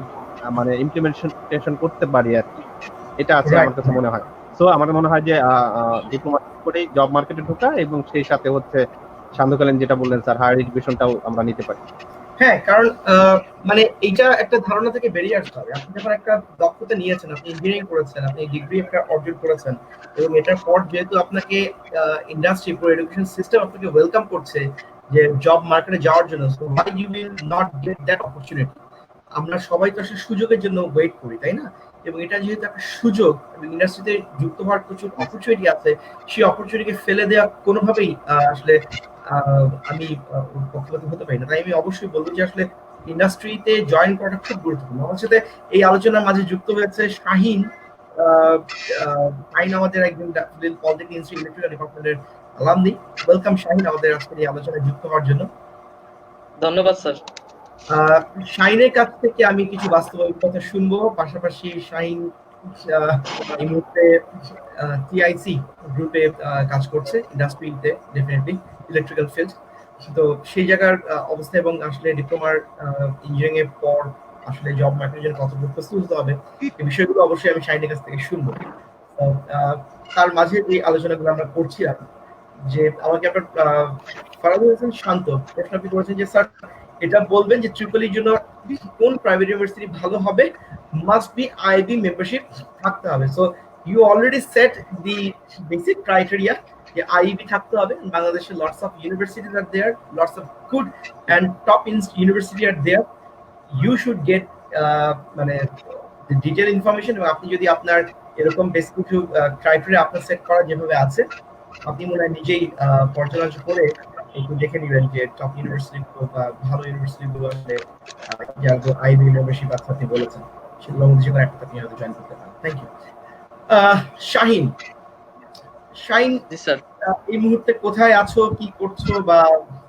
মানে ইমপ্লিমেন্টেশন করতে পারি আর কি। এটা আছে আমার কাছে মনে হয়। সো আমার মনে হয় যে ডিপ্লোমা করেই জব মার্কেটে ঢোকা, এবং সেই সাথে হচ্ছে সান্ধ্যকালীন যেটা বললেন স্যার, হায়ার এডুকেশনটাও আমরা নিতে পারি। হ্যাঁ, কারণ মানে এইটা একটা ধারণা থেকে বেরিয়ে আসতে হবে। আপনি যখন একটা দক্ষতা নিয়েছেন, আপনি ইঞ্জিনিয়ারিং করেছেন, আপনি ডিগ্রি একটা অর্জন করেছেন, এবং এটার পর যেহেতু আপনাকে ইন্ডাস্ট্রি পুরো এডুকেশন সিস্টেম আপনাকে ওয়েলকাম করছে যে জব মার্কেটে যাওয়ার জন্য, so why you will not get that opportunity. আমরা সবাই তো আসলে সুযোগের জন্য ওয়েট করি, তাই না? এবং এটা যেহেতু একটা সুযোগ, ইন্ডাস্ট্রিতে যুক্ত হওয়ার প্রচুর অপরচুনিটি আছে, সেই অপরচুনিটিকে ফেলে দেওয়া কোনোভাবেই আসলে আমি পক্ষপাতী হতে পারি না। তাই আমি অবশ্যই বলবো যে আসলে ইন্ডাস্ট্রিতে জয়েন করাটা খুব গুরুত্বপূর্ণ। আমার সাথে এই আলোচনার মাঝে যুক্ত হয়েছে শাহিন। শাহিন আমাদের একজন পলিটেকনিক ইনস্টিটিউট ইলেকট্রিক্যাল ডিপার্টমেন্টের আলামনি। ওয়েলকাম শাহিন আমাদের আজকের এই আলোচনায় যুক্ত হওয়ার জন্য। ধন্যবাদ স্যার। শাহিনের কাছ থেকে আমি কিছু বাস্তব অভিজ্ঞতা শুনবো, পাশাপাশি শাহিন এই মুহূর্তে টিআইসি গ্রুপে কাজ করছে ইন্ডাস্ট্রিতে, ডেফিনেটলি ইলেকট্রিক্যাল ফিল্ড। তো সেই জায়গার অবস্থা এবং আসলে ডিপ্লোমার ইঞ্জিনিয়ারিং এর পর আসলে জব মার্কেটের জন্য কতটুকু প্রস্তুত হতে হবে, এই বিষয়গুলো অবশ্যই আমি শাহিনের কাছ থেকে শুনবো। তার মাঝে এই আলোচনাগুলো আমরা করছিলাম যে আমাকে আপনার ফারাদুল হাসান শান্ত প্রশ্ন আপনি করেছেন যে স্যার এটা বলবেন যে ট্রিপল ইর জন্য কোন প্রাইভেট ইউনিভার্সিটি ভালো হবে, মাস্ট বি আইবি মেম্বারশিপ থাকতে হবে। So you already set the basic criteria যে আইবি থাকতে হবে। বাংলাদেশে lots of universities are there, lots of good and top university are there. You should get মানে ডিটেল ইনফরমেশন, এবং আপনি যদি আপনার এরকম বেশ কিছু ক্রাইটেরিয়া আপনার সেট করা যেভাবে আছে, আপনি মনে হয় নিজেই পর্যালোচনা করে একটু দেখে নেবেন যে টপ ইউনিভার্সিটি বা ভালো ইউনিভার্সিটি গুলো আসলে যারা আইবি মেম্বারশিপ আছে আপনি বলেছেন, সেগুলোর মধ্যে যেকোনো একটা আপনি হয়তো জয়েন করতে পারেন। Thank you. Shahin, Shahin ji sir. এই মুহূর্তে কোথায় আছো, কি করছো, বা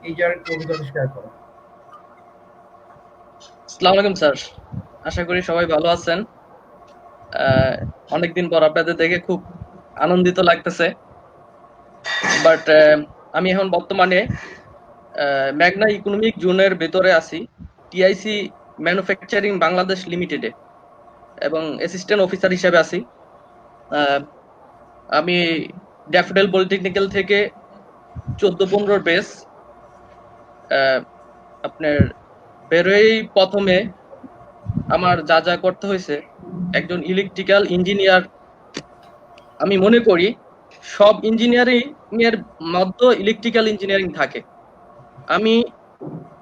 এই জায়গার অভিজ্ঞতা শেয়ার করো। আসসালামু আলাইকুম স্যার, আশা করি সবাই ভালো আছেন। অনেকদিন পর আপনাদের দেখে খুব আনন্দিত লাগতেছে। বাট আমি এখন বর্তমানে ম্যাগনা ইকোনমিক জোনের ভেতরে আছি, টিআইসি ম্যানুফ্যাকচারিং বাংলাদেশ লিমিটেডে, এবং অ্যাসিস্ট্যান্ট অফিসার হিসেবে আছি। আমি ড্যাফোডিল পলিটেকনিক্যাল থেকে 14-15 বেস আপনার বেরোই। প্রথমে আমার যা যা করতে হয়েছে, একজন ইলেকট্রিক্যাল ইঞ্জিনিয়ার, আমি মনে করি সব ইঞ্জিনিয়ারিং এর মধ্যে ইলেকট্রিক্যাল ইঞ্জিনিয়ারিং থাকে। আমি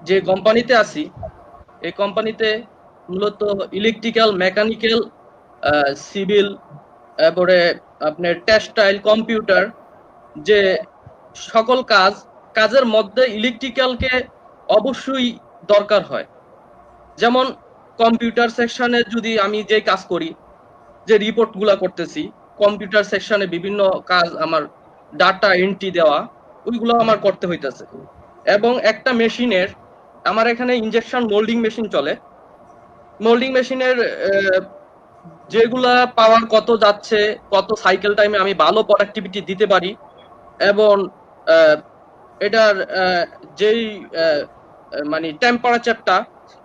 যে কোম্পানিতে আছি, এই কোম্পানিতে মূলত ইলেকট্রিক্যাল, মেকানিক্যাল, সিভিল, তারপরে আপনার টেক্সটাইল, কম্পিউটার, যে সকল কাজের মধ্যে ইলেকট্রিক্যালকে অবশ্যই দরকার হয়। যেমন কম্পিউটার সেকশনে যদি আমি যে কাজ করি, যে রিপোর্টগুলো করতেছি, কম্পিউটার সেকশনে বিভিন্ন কাজ, আমার ডাটা এন্ট্রি দেওয়া, ওইগুলো আমার করতে হইতেছে। এবং একটা মেশিনের, আমার এখানে ইনজেকশন মোল্ডিং মেশিন চলে, মোল্ডিং মেশিনের যেগুলা পাওয়ার কত যাচ্ছে, কত সাইকেল টাইমে আমি ভালো প্রোডাক্টিভিটি দিতে পারি, এবং এটার যেই মানে টেম্পারেচারটা,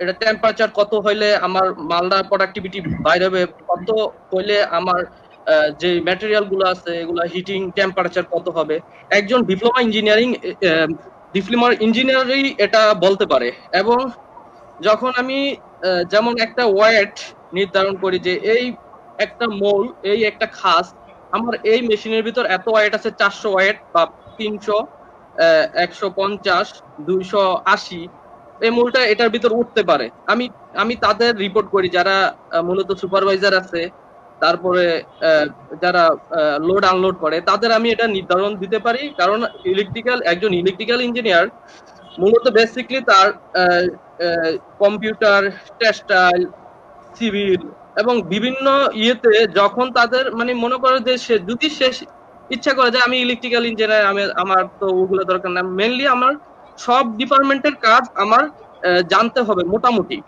এটা টেম্পারেচার কত হইলে আমার মালদা প্রোডাক্টিভিটি বাইরে হবে, কত হইলে আমার যে ম্যাটেরিয়াল গুলো আছে এগুলা হিটিং টেম্পারেচার কত হবে, একজন ডিপ্লোমা ইঞ্জিনিয়ারই এটা বলতে পারে। এবং যখন আমি যেমন একটা ওয়েট নির্ধারণ করি যে এই একটা মোল, এই একটা খাস আমার এই মেশিনের ভিতর এত ওয়েট আছে, 400 ওয়েট বা 300, 150, 280, এই মূলটা এটার ভিতর উঠতে পারে। আমি আমি তাদের রিপোর্ট করি, যারা মূলত সুপারভাইজার আছে, তারপরে যারা লোড আনলোড করে, তাদের আমি এটা নির্ধারণ দিতে পারি। কারণ একজন ইলেকট্রিক্যাল ইঞ্জিনিয়ার মূলত বেসিকলি তার কম্পিউটার, টেক্সটাইল, সিভিল এবং বিভিন্ন ইয়েতে যখন তাদের মানে মনে করে যে সে ইচ্ছা করে যে আমি ইলেকট্রিক্যাল ইঞ্জিনিয়ার, আমার তো ওগুলো দরকার না, মেনলি আমার সব ডিপার্টমেন্টের কাজ আমার জানতে হবে মোটামুটি।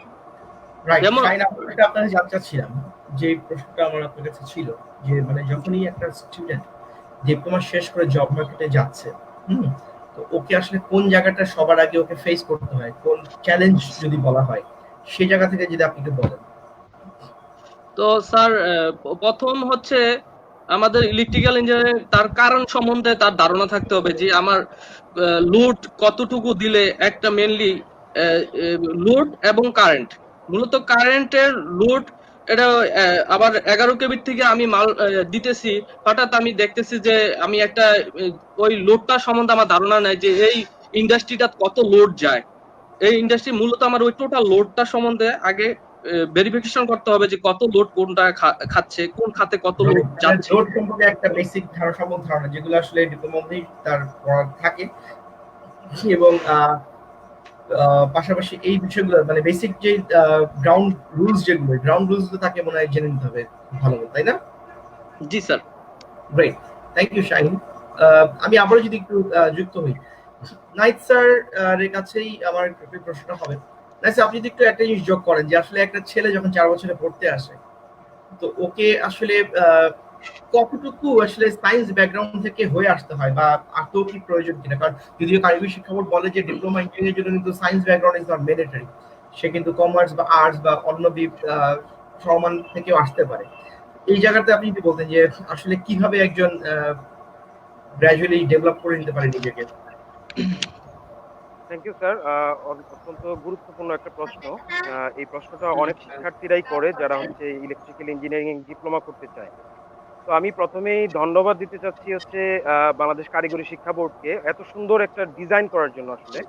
রাইট, যেমন শাইন, এটা আপনাকে জানতে চাচ্ছিলাম, যে প্রশ্নটা আমার আপনার কাছে ছিল, যে মানে যখনই একটা স্টুডেন্ট ডিপ্লোমা শেষ করে জব মার্কেটে যাচ্ছে, হুম, তো ওকে আসলে কোন জায়গাটা সবার আগে ওকে ফেস করতে হয়, কোন চ্যালেঞ্জ যদি বলা হয়, সেই জায়গা থেকে যদি আপনি একটু বলেন। তো স্যার, প্রথম হচ্ছে আমাদের ইলেকট্রিক্যাল ইঞ্জিনিয়ারিং তার কারণ সম্বন্ধে তার ধারণা থাকতে হবে যে আমার লোড কতটুকু দিলে একটা মেনলি লোড এবং কারেন্ট, মূলত কারেন্টের লোড এটা আবার 11 কেবির থেকে আমি মাল দিতেছি, হঠাৎ আমি দেখতেছি যে আমি একটা ওই লোডটা সম্বন্ধে আমার ধারণা নাই যে এই ইন্ডাস্ট্রিটা কত লোড যায়। এই ইন্ডাস্ট্রি মূলত আমার ওই টোটাল লোডটা সম্বন্ধে আগে ভেরিফিকেশন করতে হবে যে কত লোড কোনটা খাচ্ছে, কোন খাতে কত লোড যাচ্ছে। লোড সম্পর্কে একটা বেসিক সম্যক ধারণা, যেগুলো আসলে ডিপ্লোমাতেই তার পড়া থাকে, এবং পাশাপাশি এই বিষয়গুলো মানে বেসিক যে গ্রাউন্ড রুলস তাকে মনে হয় জেনে নিতে হবে ভালো মতো, তাই না? জি sir. Great, thank you Shahin. আমি আবারও যদি একটু যুক্ত হই নাইট স্যার এর কাছেই আমার প্রশ্নটা হবে। নাইট স্যার, আপনি যদি একটু একটা জিনিস যোগ করেন, যে আসলে একটা ছেলে যখন 4 বছরে পড়তে আসে, তো ওকে আসলে কতটুকু আসলে সায়েন্স ব্যাকগ্রাউন্ড থেকে হয়ে আসতে হয়, বা আদৌ কি প্রয়োজন কিনা? কারণ যদিও কারিগরি শিক্ষা বোর্ড বলে যে ডিপ্লোমা ইঞ্জিনিয়ারিং এর জন্য কিন্তু science background is not mandatory, সে কিন্তু কমার্স বা আর্টস বা অন্য সমান থেকেও আসতে পারে। এই জায়গাতে আপনি যদি বলতেন যে আসলে কিভাবে একজন গ্র্যাজুয়ালি ডেভেলপ করে নিতে পারে নিজেকে। থ্যাংক ইউ স্যার, অত্যন্ত গুরুত্বপূর্ণ একটা প্রশ্ন। এই প্রশ্নটা অনেক শিক্ষার্থীরাই করে যারা হচ্ছে ইলেকট্রিক্যাল ইঞ্জিনিয়ারিং ডিপ্লোমা করতে চায়। তো আমি প্রথমেই ধন্যবাদ দিতে চাচ্ছি হচ্ছে বাংলাদেশ কারিগরি শিক্ষা বোর্ডকে এত সুন্দর একটা ডিজাইন করার জন্য। আসলে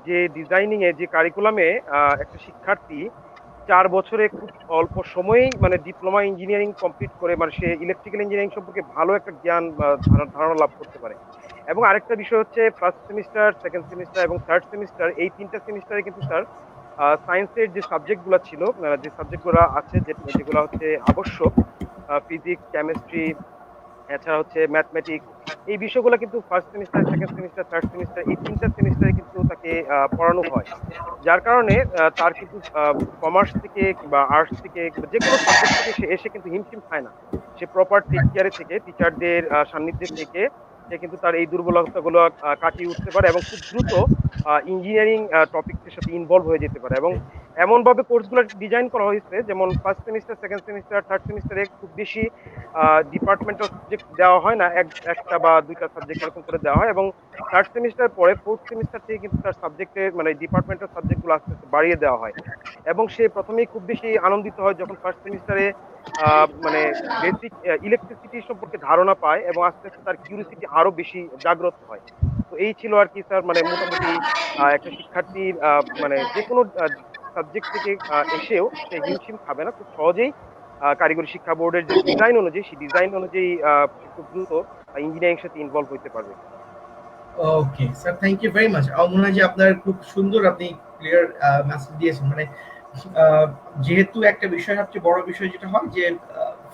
যে ডিজাইনিং এ, যে কারিকুলামে একটা শিক্ষার্থী 4 বছরে খুব অল্প সময়েই মানে ডিপ্লোমা ইঞ্জিনিয়ারিং কমপ্লিট করে মানে সে ইলেকট্রিক্যাল ইঞ্জিনিয়ারিং সম্পর্কে ভালো একটা জ্ঞান বা ধারণা লাভ করতে পারে। এবং আরেকটা বিষয় হচ্ছে ফার্স্ট সেমিস্টার, সেকেন্ড সেমিস্টার এবং থার্ড সেমিস্টার, এই 3টা সেমিস্টারে কিন্তু স্যার সায়েন্সের যে সাবজেক্টগুলো ছিল, যে সাবজেক্টগুলো আছে, যেগুলো হচ্ছে আবশ্যক, ফিজিক্স, কেমিস্ট্রি, এছাড়া হচ্ছে ম্যাথমেটিক্স, এই বিষয়গুলো কিন্তু first semester, second semester, third semester, এই 3টা সেমিস্টারে কিন্তু তাকে পড়ানো হয়। যার কারণে তার কিন্তু কমার্স থেকে কিংবা আর্টস থেকে কিংবা যে কোনো সাবজেক্ট থেকে সে এসে কিন্তু হিমশিম খায় না। সে প্রপার টিচারদের সান্নিধ্যে থেকে সে কিন্তু তার এই দুর্বলতাগুলো কাটিয়ে উঠতে পারে এবং খুব দ্রুত ইঞ্জিনিয়ারিং টপিকসের সাথে ইনভলভ হয়ে যেতে পারে। এবং এমনভাবে কোর্সগুলো ডিজাইন করা হয়েছে যেমন first semester, second semester, third সেমিস্টারে খুব বেশি ডিপার্টমেন্টাল সাবজেক্ট দেওয়া হয় না, একটা বা দুইটা সাবজেক্ট এরকম করে দেওয়া হয়। এবং থার্ড সেমিস্টার পরে ফোর্থ সেমিস্টার থেকে কিন্তু তার সাবজেক্টের মানে ডিপার্টমেন্টাল সাবজেক্টগুলো আস্তে আস্তে বাড়িয়ে দেওয়া হয়। এবং সে প্রথমেই খুব বেশি আনন্দিত হয় যখন ফার্স্ট সেমিস্টারে মানে বেসিক ইলেকট্রিসিটি সম্পর্কে ধারণা পায় এবং আস্তে আস্তে তার কিউরিসিটি আরো বেশি জাগ্রত হয়। তো এই ছিল আর কি স্যার, মানে মোটামুটি একটা শিক্ষার্থীর মানে যে কোনো সাবজেক্ট থেকে এসেও সে হিমশিম খাবে না, খুব সহজেই কারিগরি শিক্ষা বোর্ডের যে ডিজাইন অনুযায়ী, সেই ডিজাইন অনুযায়ী খুব দ্রুত ইঞ্জিনিয়ারিং সাথে ইনভলভ হইতে পারবে। Okay sir, thank you very much. আমার মনে হয় যে আপনার খুব সুন্দর, আপনি ক্লিয়ার মেসেজ দিয়েছেন। মানে যেহেতু একটা বিষয়, সবচেয়ে বড় বিষয় যেটা হয় যে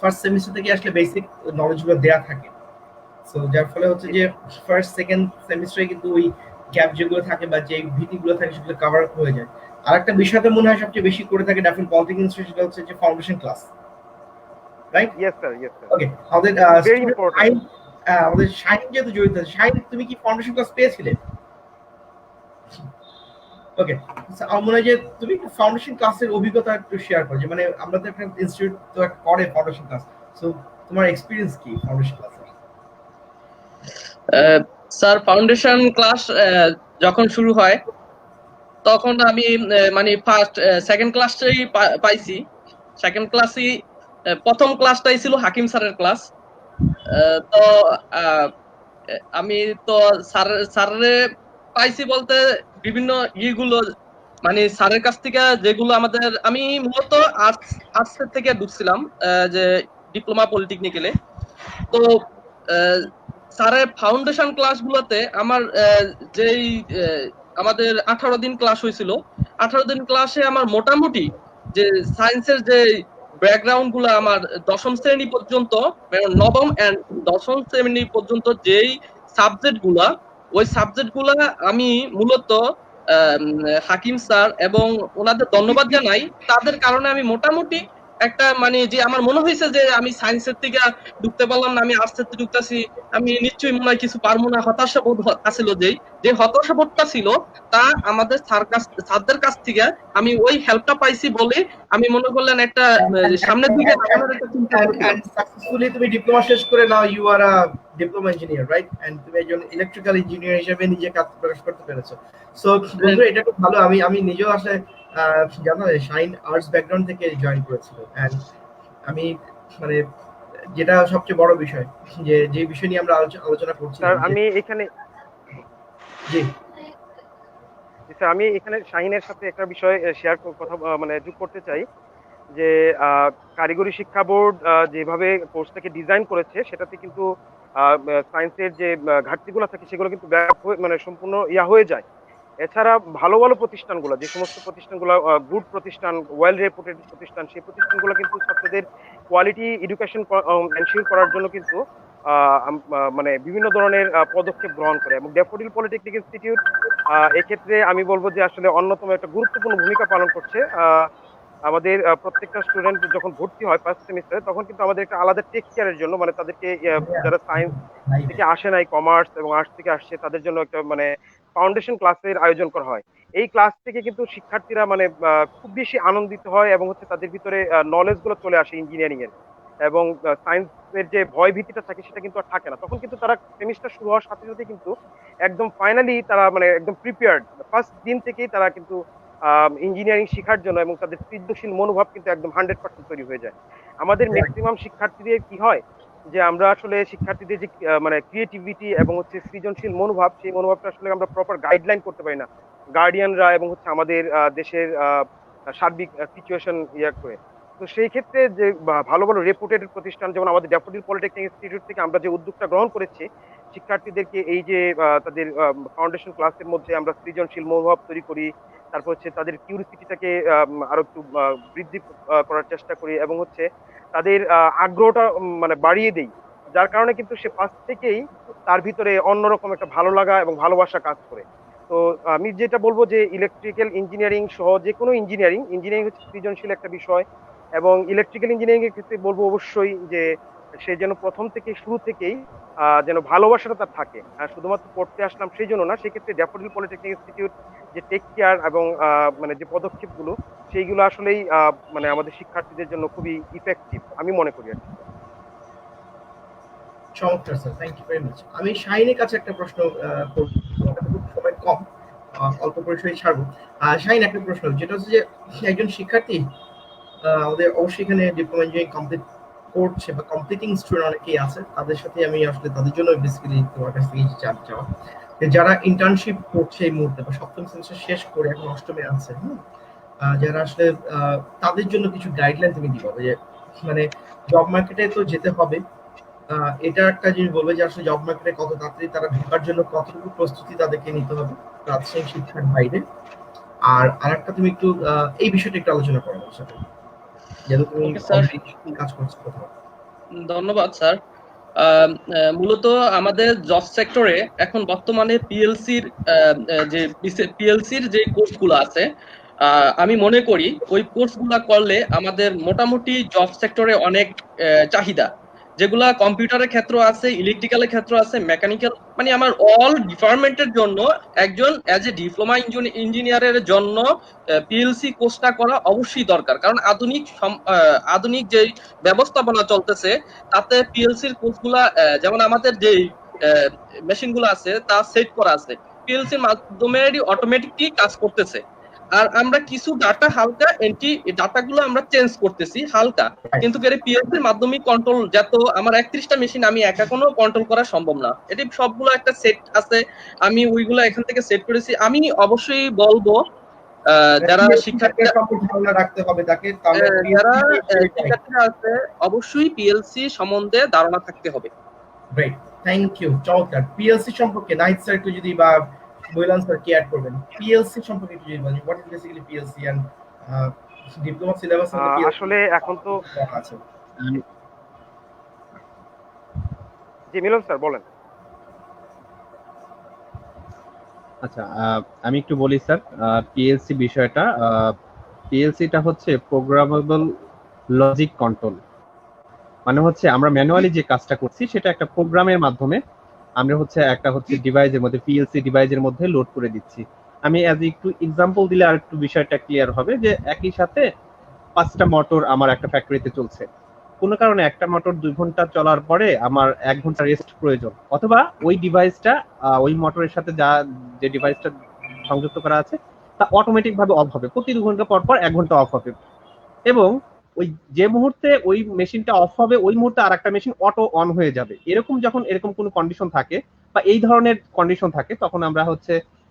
ফার্স্ট সেমিস্টার থেকে আসলে বেসিক নলেজগুলো দেয়া থাকে, সো যার ফলে হচ্ছে যে ফার্স্ট সেকেন্ড সেমিস্টারে কিন্তু ওই গ্যাপ যেগুলো থাকে বা যে ভীতিগুলো থাকে সেগুলো কভার আপ হয়ে যায়। আর একটা বিষয়টা মনে হয় সবচেয়ে বেশি করে থাকে ডাফিন পলিটেকনিক ইনস্টিটিউট, সেটা হচ্ছে যে foundation class, right? Yes sir, yes sir, okay, আমাদের ভেরি ইম্পর্টেন্ট। আমাদের শাইন যেহেতু জড়িত আছে, শাইন তুমি কি ফাউন্ডেশন ক্লাস পেয়েছিলে? ওকে, আমার মনে হয় যে তুমি একটু ফাউন্ডেশন ক্লাসের অভিজ্ঞতা একটু শেয়ার করো, যে মানে আমরা তো একটা ইনস্টিটিউট তো করে ফাউন্ডেশন ক্লাস, সো তোমার এক্সপিরিয়েন্স কি ফাউন্ডেশন ক্লাসে? স্যার ফাউন্ডেশন ক্লাস যখন শুরু হয় তখন আমি মানে ফার্স্ট সেকেন্ড ক্লাসটাই পাইছি। সেকেন্ড ক্লাসই প্রথম ক্লাসটাই ছিল হাকিম স্যারের ক্লাস। তো আহ, আমি তো স্যারে পাইছি বলতে বিভিন্ন ইগুলো মানে স্যারের কাছ থেকে যেগুলো আমাদের, আমি মূলত আর্টস থেকে ঢুকছিলাম যে ডিপ্লোমা পলিটেকনিক্যালে। তো আহ, স্যারের ফাউন্ডেশন ক্লাসগুলোতে আমার যেই আমাদের 18 দিন ক্লাস হয়েছিল, 18 দিন ক্লাসে আমার মোটামুটি যে সায়েন্সের যে ব্যাকগ্রাউন্ড গুলো আমার দশম শ্রেণী পর্যন্ত, মানে নবম এন্ড দশম শ্রেণী পর্যন্ত যেই সাবজেক্ট গুলা, ওই সাবজেক্ট গুলা আমি মূলত হাকিম স্যার এবং ওনাদের ধন্যবাদ জানাই। তাদের কারণে আমি মোটামুটি একটা মানে যে আমার মনে হয়েছে যে আমি সায়েন্সের থেকে ঢুকতে পারলাম না, আমি আর্টসের থেকে ঢুকতেছি, আমি নিশ্চয়ই মনে হয় কিছু পারবো না, হতাশা বোধ আসছিল। যে হতাশা বোধটা ছিল তা আমাদের স্যারদের কাছ থেকে আমি ওই হেল্পটা পাইছি বলে আমি মনে করলেন একটা সামনের দিকে আগানোর একটা চিন্তা করছিলাম। And successfully তুমি ডিপ্লোমা শেষ করে নাও you are a diploma engineer, right? And তুমি একজন ইলেকট্রিক্যাল ইঞ্জিনিয়ার হিসেবে নিজে কাজ প্রকাশ করতে পেরেছো। সো বন্ধু, এটা খুব ভালো। আমি নিজেও আসলে জানো শাইন আর্টস ব্যাকগ্রাউন্ড থেকে জয়েন করেছিল। এন্ড আমি মানে যেটা সবচেয়ে বড় বিষয় যে বিষয় নিয়ে আমরা আলোচনা করছি, স্যার আমি এখানে জি স্যার আমি এখানে শাহিনের সাথে একটা বিষয় শেয়ার কথা মানে যোগ করতে চাই যে কারিগরি শিক্ষা বোর্ড যেভাবে কোর্সটাকে ডিজাইন করেছে সেটাতে কিন্তু সায়েন্সের যে ঘাটতিগুলো থাকে সেগুলো কিন্তু মানে সম্পূর্ণ হয়ে যায়। এছাড়া ভালো ভালো প্রতিষ্ঠানগুলো, যে সমস্ত প্রতিষ্ঠানগুলো গুড প্রতিষ্ঠান, ওয়েল রেপুটেড প্রতিষ্ঠান, সেই প্রতিষ্ঠানগুলো কিন্তু ছাত্রদের কোয়ালিটি এডুকেশন এনশিওর করার জন্য কিন্তু মানে বিভিন্ন ধরনের পদক্ষেপ গ্রহণ করে। এবং ড্যাফোডিল পলিটেকনিক ইনস্টিটিউট এক্ষেত্রে আমি বলবো যে আসলে অন্যতম একটা গুরুত্বপূর্ণ ভূমিকা পালন করছে। আমাদের প্রত্যেকটা স্টুডেন্ট যখন ভর্তি হয় ফার্স্ট সেমিস্টারে, তখন কিন্তু আমাদের একটা আলাদা টেক কেয়ারের জন্য, মানে তাদেরকে যারা সায়েন্স থেকে আসে নাই, কমার্স এবং আর্টস থেকে আসছে, তাদের জন্য একটা মানে ফাউন্ডেশন ক্লাসের আয়োজন করা হয়। এই ক্লাস থেকে কিন্তু শিক্ষার্থীরা মানে খুব বেশি আনন্দিত হয় এবং হচ্ছে তাদের ভিতরে নলেজ গুলো চলে আসে ইঞ্জিনিয়ারিং এর। এবং সায়েন্সের যে ভয় ভীতিটা থাকে সেটা কিন্তু আর থাকে না। তখন কিন্তু তারা সেমিস্টার শুরু হওয়ার সাথে সাথে কিন্তু একদম ফাইনালি তারা মানে একদম প্রিপেয়ার্ড, ফার্স্ট দিন থেকেই তারা কিন্তু ইঞ্জিনিয়ারিং শেখার জন্য, এবং তাদের সৃজনশীল মনোভাব কিন্তু একদম 100% তৈরি হয়ে যায়। আমাদের ম্যাক্সিমাম শিক্ষার্থীদের কি হয় যে আমরা আসলে শিক্ষার্থীদের যে মানে ক্রিয়েটিভিটি এবং হচ্ছে সৃজনশীল মনোভাব, সেই মনোভাবটা আসলে আমরা প্রপার গাইডলাইন করতে পারি না গার্ডিয়ানরা এবং হচ্ছে আমাদের দেশের সার্বিক সিচুয়েশন করে। তো সেই ক্ষেত্রে যে ভালো ভালো রেপুটেড প্রতিষ্ঠান, যেমন আমাদের ড্যাফোডিল পলিটেকনিক ইনস্টিটিউট থেকে আমরা যে উদ্যোগটা গ্রহণ করেছি, শিক্ষার্থীদেরকে এই যে তাদের ফাউন্ডেশন ক্লাসের মধ্যে আমরা সৃজনশীল মনোভাব তৈরি করি, তারপর হচ্ছে তাদের কিউরিসিটিটাকে আরো একটু বৃদ্ধি করার চেষ্টা করি, এবং হচ্ছে তাদের আগ্রহটা মানে বাড়িয়ে দেই, যার কারণে কিন্তু সে ফার্স্ট থেকেই তার ভিতরে অন্যরকম একটা ভালো লাগা এবং ভালোবাসা কাজ করে। তো আমি যেটা বলবো যে ইলেকট্রিক্যাল ইঞ্জিনিয়ারিং সহ যে কোনো ইঞ্জিনিয়ারিং হচ্ছে সৃজনশীল একটা বিষয়। এবং ইলেকট্রিক্যাল ইঞ্জিনিয়ারিং এর ক্ষেত্রে বলবো অবশ্যই যে সে যেন প্রথম থেকে শুরু থেকেই যেন ভালোবাসাটা তার থাকে, শুধুমাত্র পড়তে আসলাম সেই জন্য না। সেক্ষেত্রে ড্যাফোডিল পলিটেকনিক ইনস্টিটিউট যে টেক কেয়ার এবং মানে যে পদক্ষেপগুলো, সেইগুলো আসলেই মানে আমাদের শিক্ষার্থীদের জন্য খুবই ইফেক্টিভ আমি মনে করি আর কি। চমৎকার sir, thank you very much. আমি শাহিনের কাছে একটা প্রশ্ন করব, খুব সময় কম, অল্প পরিসরে ছাড়বো। শাহিন, একটা প্রশ্ন যেটা হচ্ছে যে একজন শিক্ষার্থী আমাদের অবশ্যই এখানে ডিপ্লোমা ইঞ্জিনিয়ারিং কমপ্লিট করছে বা কমপ্লিটিং স্টুডেন্ট অনেকেই আছে, তাদের সাথে আমি আসলে তাদের জন্য বেসিক্যালি তোমার কাছ থেকে জানতে চাওয়া যে যারা ইন্টার্নশিপ করছে এই মুহূর্তে বা সপ্তম সেমিস্টার শেষ করে এখন অষ্টমে আছে, যারা আসলে তাদের জন্য কিছু গাইডলাইন তুমি দিবা যে মানে জব মার্কেটে তো যেতে হবে, এটা একটা জিনিস বলবে যে আসলে জব মার্কেটে কত তাড়াতাড়ি তারা ঢোকার জন্য কতটুকু প্রস্তুতি তাদেরকে নিতে হবে প্রাথমিক শিক্ষার বাইরে। আর আরেকটা তুমি একটু এই বিষয়টা একটু আলোচনা করো আমার সাথে, যেহেতু তুমি কাজ করছো কোথাও। ধন্যবাদ স্যার। মূলত আমাদের জব সেক্টরে এখন বর্তমানে পিএলসির যে কোর্সগুলো আছে, আমি মনে করি ওই কোর্সগুলো করলে আমাদের মোটামুটি জব সেক্টরে অনেক চাহিদা। যেগুলা কম্পিউটারের ক্ষেত্র আছে, ইলেকট্রিক্যালের ক্ষেত্র আছে, মেকানিক্যাল, মানে আমার অল ডিপার্টমেন্টের জন্য একজন অ্যাজ এ ডিপ্লোমা ইঞ্জিনিয়ারের জন্য পিএলসি কোর্সটা করা অবশ্যই দরকার। কারণ আধুনিক যে ব্যবস্থাপনা চলতেছে তাতে পিএলসির কোর্সগুলা, যেমন আমাদের যে মেশিন গুলো আছে তা সেট করা আছে, পিএলসির মাধ্যমে অটোমেটিকলি কাজ করতেছে। আর আমরা কিছু ডাটা হালকা এন্ট্রি ডাটাগুলো আমরা চেঞ্জ করতেছি হালকা, কিন্তু পিএলসির মাধ্যমে কন্ট্রোল, যত আমার 31টা মেশিন আমি একা কোনো কন্ট্রোল করা সম্ভব না। এটি সবগুলো একটা সেট আছে, আমি ওইগুলো এখান থেকে সেট করেছি। আমি অবশ্যই বলবো যারা শিক্ষার্থীরা রাখতে হবে তাকে, যারা শিক্ষার্থীরা আছে অবশ্যই পিএলসি সম্বন্ধে ধারণা থাকতে হবে। গ্রেট, থ্যাংক ইউ, চমৎকার। পিএলসি সম্পর্কে নাইট স্যার একটু যদি বা মইলান স্যার কি অ্যাড করবেন পিএলসি সম্পর্কে একটু যদি বলেন, what is basically PLC and diploma syllabus আসলে এখন তো আছে। জি মিলন স্যার বলেন। আচ্ছা, আমি একটু বলি স্যার পিএলসি বিষয়টা। পিএলসিটা হচ্ছে প্রোগ্রামেবল লজিক কন্ট্রোল, মানে হচ্ছে আমরা ম্যানুয়ালি যে কাজটা করছি সেটা একটা প্রোগ্রামের মাধ্যমে আমরা একটা ডিভাইসের মধ্যে, পিএলসি ডিভাইসের মধ্যে লোড করে দিচ্ছি। আমি একটু এক্সাম্পল দিলে আর একটু বিষয়টা ক্লিয়ার হবে, যে একই সাথে 5টা মোটর আমার একটা ফ্যাক্টরিতে চলছে, কোনো কারণে একটা মোটর 2 ঘন্টা চলার পরে আমার 1 ঘন্টা রেস্ট প্রয়োজন, অথবা ওই ডিভাইসটা ওই মোটরের সাথে যে ডিভাইসটা সংযুক্ত করা আছে তা অটোমেটিক ভাবে অফ হবে, প্রতি 2 ঘন্টা পর পর 1 ঘন্টা অফ হবে, এবং ওই যে মুহূর্তে ওই মেশিনটা অফ হবে ওই মুহূর্তে আরেকটা মেশিন অটো অন হয়ে যাবে। যখন এরকম কোনো কন্ডিশন থাকে বা এই ধরনের কন্ডিশন থাকে, তখন আমরা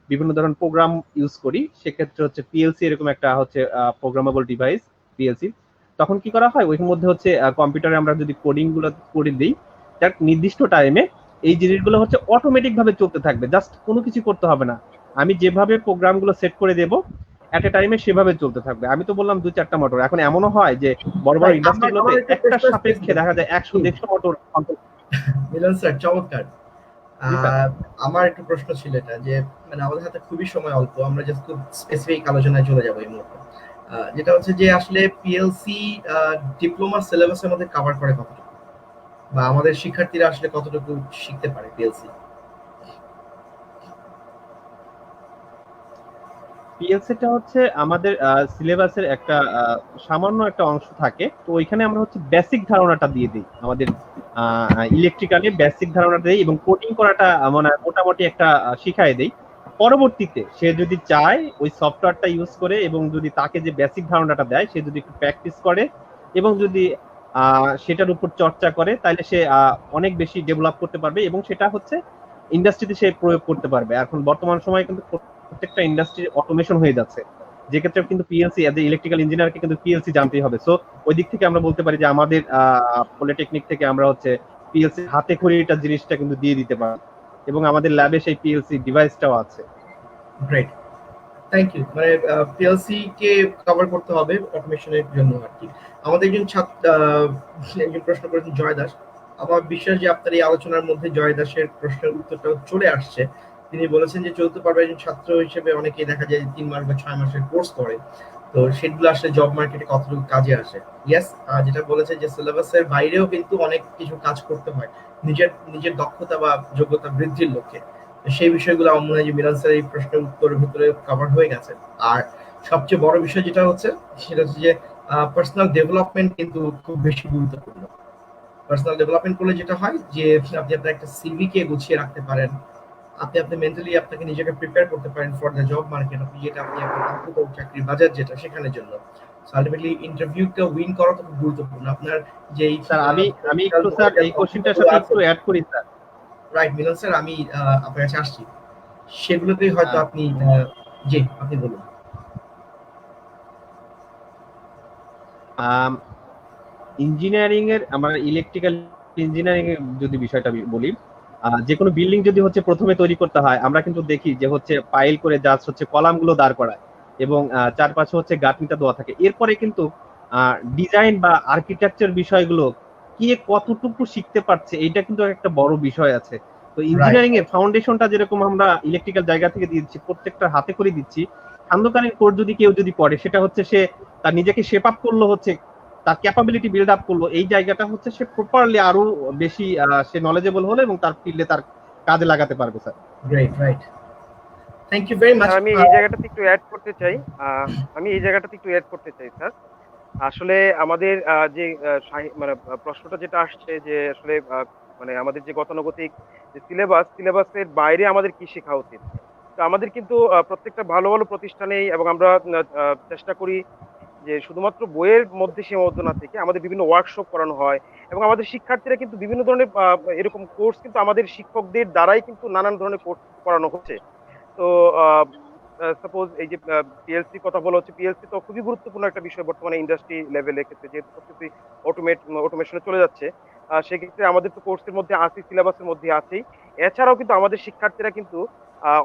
বিভিন্ন ধরনের প্রোগ্রাম ইউজ করি। সেক্ষেত্রে পিএলসি এরকম একটা প্রোগ্রামেবল ডিভাইস পিএলসি। তখন কি করা হয়, ওইর মধ্যে কম্পিউটারে আমরা যদি কোডিং গুলো করে দিই, তার নির্দিষ্ট টাইমে এই জিনিসগুলো অটোমেটিক ভাবে চলতে থাকবে, জাস্ট কোনো কিছু করতে হবে না। আমি যেভাবে প্রোগ্রামগুলো সেট করে দেব এট এ টাইমে সেভাবে চলতে থাকবে। আমি তো বললাম 2-4টা মোটর, এখন এমনও হয় যে বড় বড় ইন্ডাস্ট্রিগুলোতে একটা সাপেক্ষে দেখা যায় 100-150 মোটর। মিলন স্যার চমৎকার। আমার একটু প্রশ্ন ছিল এটা, যে মানে আমাদের হাতে খুবই সময় অল্প, আমরা জাস্ট খুব স্পেসিফিক আলোচনায় চলে যাবো এই মুহূর্তে। যেটা হচ্ছে যে আসলে পিএলসি ডিপ্লোমা সিলেবাসের মধ্যে কভার করে কতটুকু, বা আমাদের শিক্ষার্থীরা আসলে কতটুকু শিখতে পারে পিএলসি? পিএলসিটা আমাদের সিলেবাসের একটা সামান্য একটা অংশ থাকে, তো ওইখানে আমরা বেসিক ধারণাটা দিয়ে দিই, আমাদের ইলেকট্রিক্যালি বেসিক ধারণাটা দিই এবং কোডিং করাটা মানে মোটামুটি একটা শিখাই দেই। পরবর্তীতে সে যদি চায় ওই সফটওয়্যারটা ইউজ করে, এবং যদি তাকে যে বেসিক ধারণাটা দেয় সে যদি একটু প্র্যাকটিস করে এবং যদি সেটার উপর চর্চা করে, তাহলে সে অনেক বেশি ডেভেলপ করতে পারবে এবং সেটা ইন্ডাস্ট্রিতে সে প্রয়োগ করতে পারবে। এখন বর্তমান সময়ে কিন্তু প্রত্যেকটা ইন্ডাস্ট্রি অটোমেশন হয়ে যাচ্ছে, যে ক্ষেত্রে কিন্তু পিএলসি এজ এ ইলেকট্রিক্যাল ইঞ্জিনিয়ারকে কিন্তু পিএলসি জানতেই হবে। সো ওই দিক থেকে আমরা বলতে পারি যে আমাদের পলিটেকনিক থেকে আমরা পিএলসি হাতে খড়িটা জিনিসটা কিন্তু দিয়ে দিতে পারি, এবং আমাদের ল্যাবে সেই পিএলসি ডিভাইসটাও আছে। Great, thank you. মানে পিএলসি কে কভার করতে হবে অটোমেশনের জন্য আর কি। আমাদের একজন প্রশ্ন করেছেন জয় দাস। আমার বিশ্বাস যে আপনার এই আলোচনার মধ্যে জয় দাসের প্রশ্নের উত্তরটা চলে আসছে। তিনি বলেছেন যে চতুর্থ পর্বের একজন ছাত্র হিসেবে অনেকেই দেখা যায় 3 মাস বা 6 মাসের কোর্স করে, তো সেগুলো আসলে জব মার্কেটে কতটুকু কাজে আসে। ইয়েস, যেটা বলেছে যে সিলেবাসের বাইরেও কিন্তু অনেক কিছু কাজ করতে হয় নিজের দক্ষতা বা যোগ্যতা বৃদ্ধির লক্ষ্যে। সেই বিষয়গুলো আমার মনে হয় যে মিলন স্যার এই প্রশ্নের উত্তরের ভিতরে কভার হয়ে গেছে। আর সবচেয়ে বড় বিষয় যেটা সেটা হচ্ছে যে পার্সোনাল ডেভেলপমেন্ট কিন্তু খুব বেশি গুরুত্বপূর্ণ। পার্সোনাল ডেভেলপমেন্ট করলে যেটা হয় যে আপনি আপনার একটা সিভি কে গুছিয়ে রাখতে পারেন, আপনি মেন্টালি আপনাকে নিজেকে প্রিপেয়ার করতে পারেন ফর দ্য জব মার্কেট, আপনি যেটা আপনি আপনার চাকরির বাজার যেটা সেখানের জন্য। সো আলটিমেটলি ইন্টারভিউটা উইন করা তো খুব গুরুত্বপূর্ণ। আপনার যে স্যার আমি একটু স্যার এই কোশ্চেনটার সাথে একটু অ্যাড করি স্যার। রাইট মিলন স্যার, আমি আপনার কাছে আসছি, সেগুলোতেই হয়তো আপনি জি আপনি বলুন। ইঞ্জিনিয়ারিং এর, আমরা ইলেকট্রিক্যাল ইঞ্জিনিয়ারিং এর যদি বিষয়টা বলি, যে কোনো বিল্ডিং যদি প্রথমে তৈরি করতে হয়, আমরা কিন্তু দেখি যে পাইল করে জাস্ট কলামগুলো দাঁড় করায় এবং চারপাশে গাঁথনিটা দেওয়া থাকে। এরপরে কিন্তু ডিজাইন বা আর্কিটেকচার বিষয়গুলো কে কতটুকু শিখতে পারছে এইটা কিন্তু একটা বড় বিষয় আছে। তো ইঞ্জিনিয়ারিং এর ফাউন্ডেশনটা যেরকম আমরা ইলেকট্রিক্যাল জায়গা থেকে দিচ্ছি, প্রত্যেকটা হাতে করে দিচ্ছি, সান্ধ্যকালীন কোর্স যদি কেউ যদি পড়ে, সেটা সে তার নিজেকে শেপ আপ করলো তার ক্যাপাবিলিটি বিল্ড আপ করলো, এই জায়গাটা হচ্ছে সে প্রপারলি আরো বেশি সে নলেজেবল হলো এবং তার ফিল্ডে তার কাজে লাগাতে পারবে sir. Great, right, thank you very much. আমি এই জায়গাটাতে একটু অ্যাড করতে চাই স্যার। আসলে আমাদের যে মানে প্রশ্নটা যেটা আসছে যে আসলে মানে আমাদের যে গতানুগতিক যে সিলেবাসের বাইরে আমাদের কি শেখা উচিত। তো আমাদের কিন্তু প্রত্যেকটা ভালো ভালো প্রতিষ্ঠানেই এবং আমরা চেষ্টা করি যে শুধুমাত্র বইয়ের মধ্যে সীমাবদ্ধ না থেকে আমাদের বিভিন্ন ওয়ার্কশপ করানো হয় এবং আমাদের শিক্ষার্থীরা কিন্তু বিভিন্ন ধরনের এরকম কোর্স কিন্তু আমাদের শিক্ষকদের দ্বারাই কিন্তু নানান ধরনের কোর্স করানো হচ্ছে। তো সাপোজ এই যে পিএলসি কথা বলা হচ্ছে, পিএলসি তো খুবই গুরুত্বপূর্ণ একটা বিষয় বর্তমানে ইন্ডাস্ট্রি লেভেলের ক্ষেত্রে, যেহেতু সবকিছু অটোমেশনে চলে যাচ্ছে। সেক্ষেত্রে আমাদের তো কোর্সের মধ্যে আছে, সিলেবাসের মধ্যে আছেই। এছাড়াও কিন্তু আমাদের শিক্ষার্থীরা কিন্তু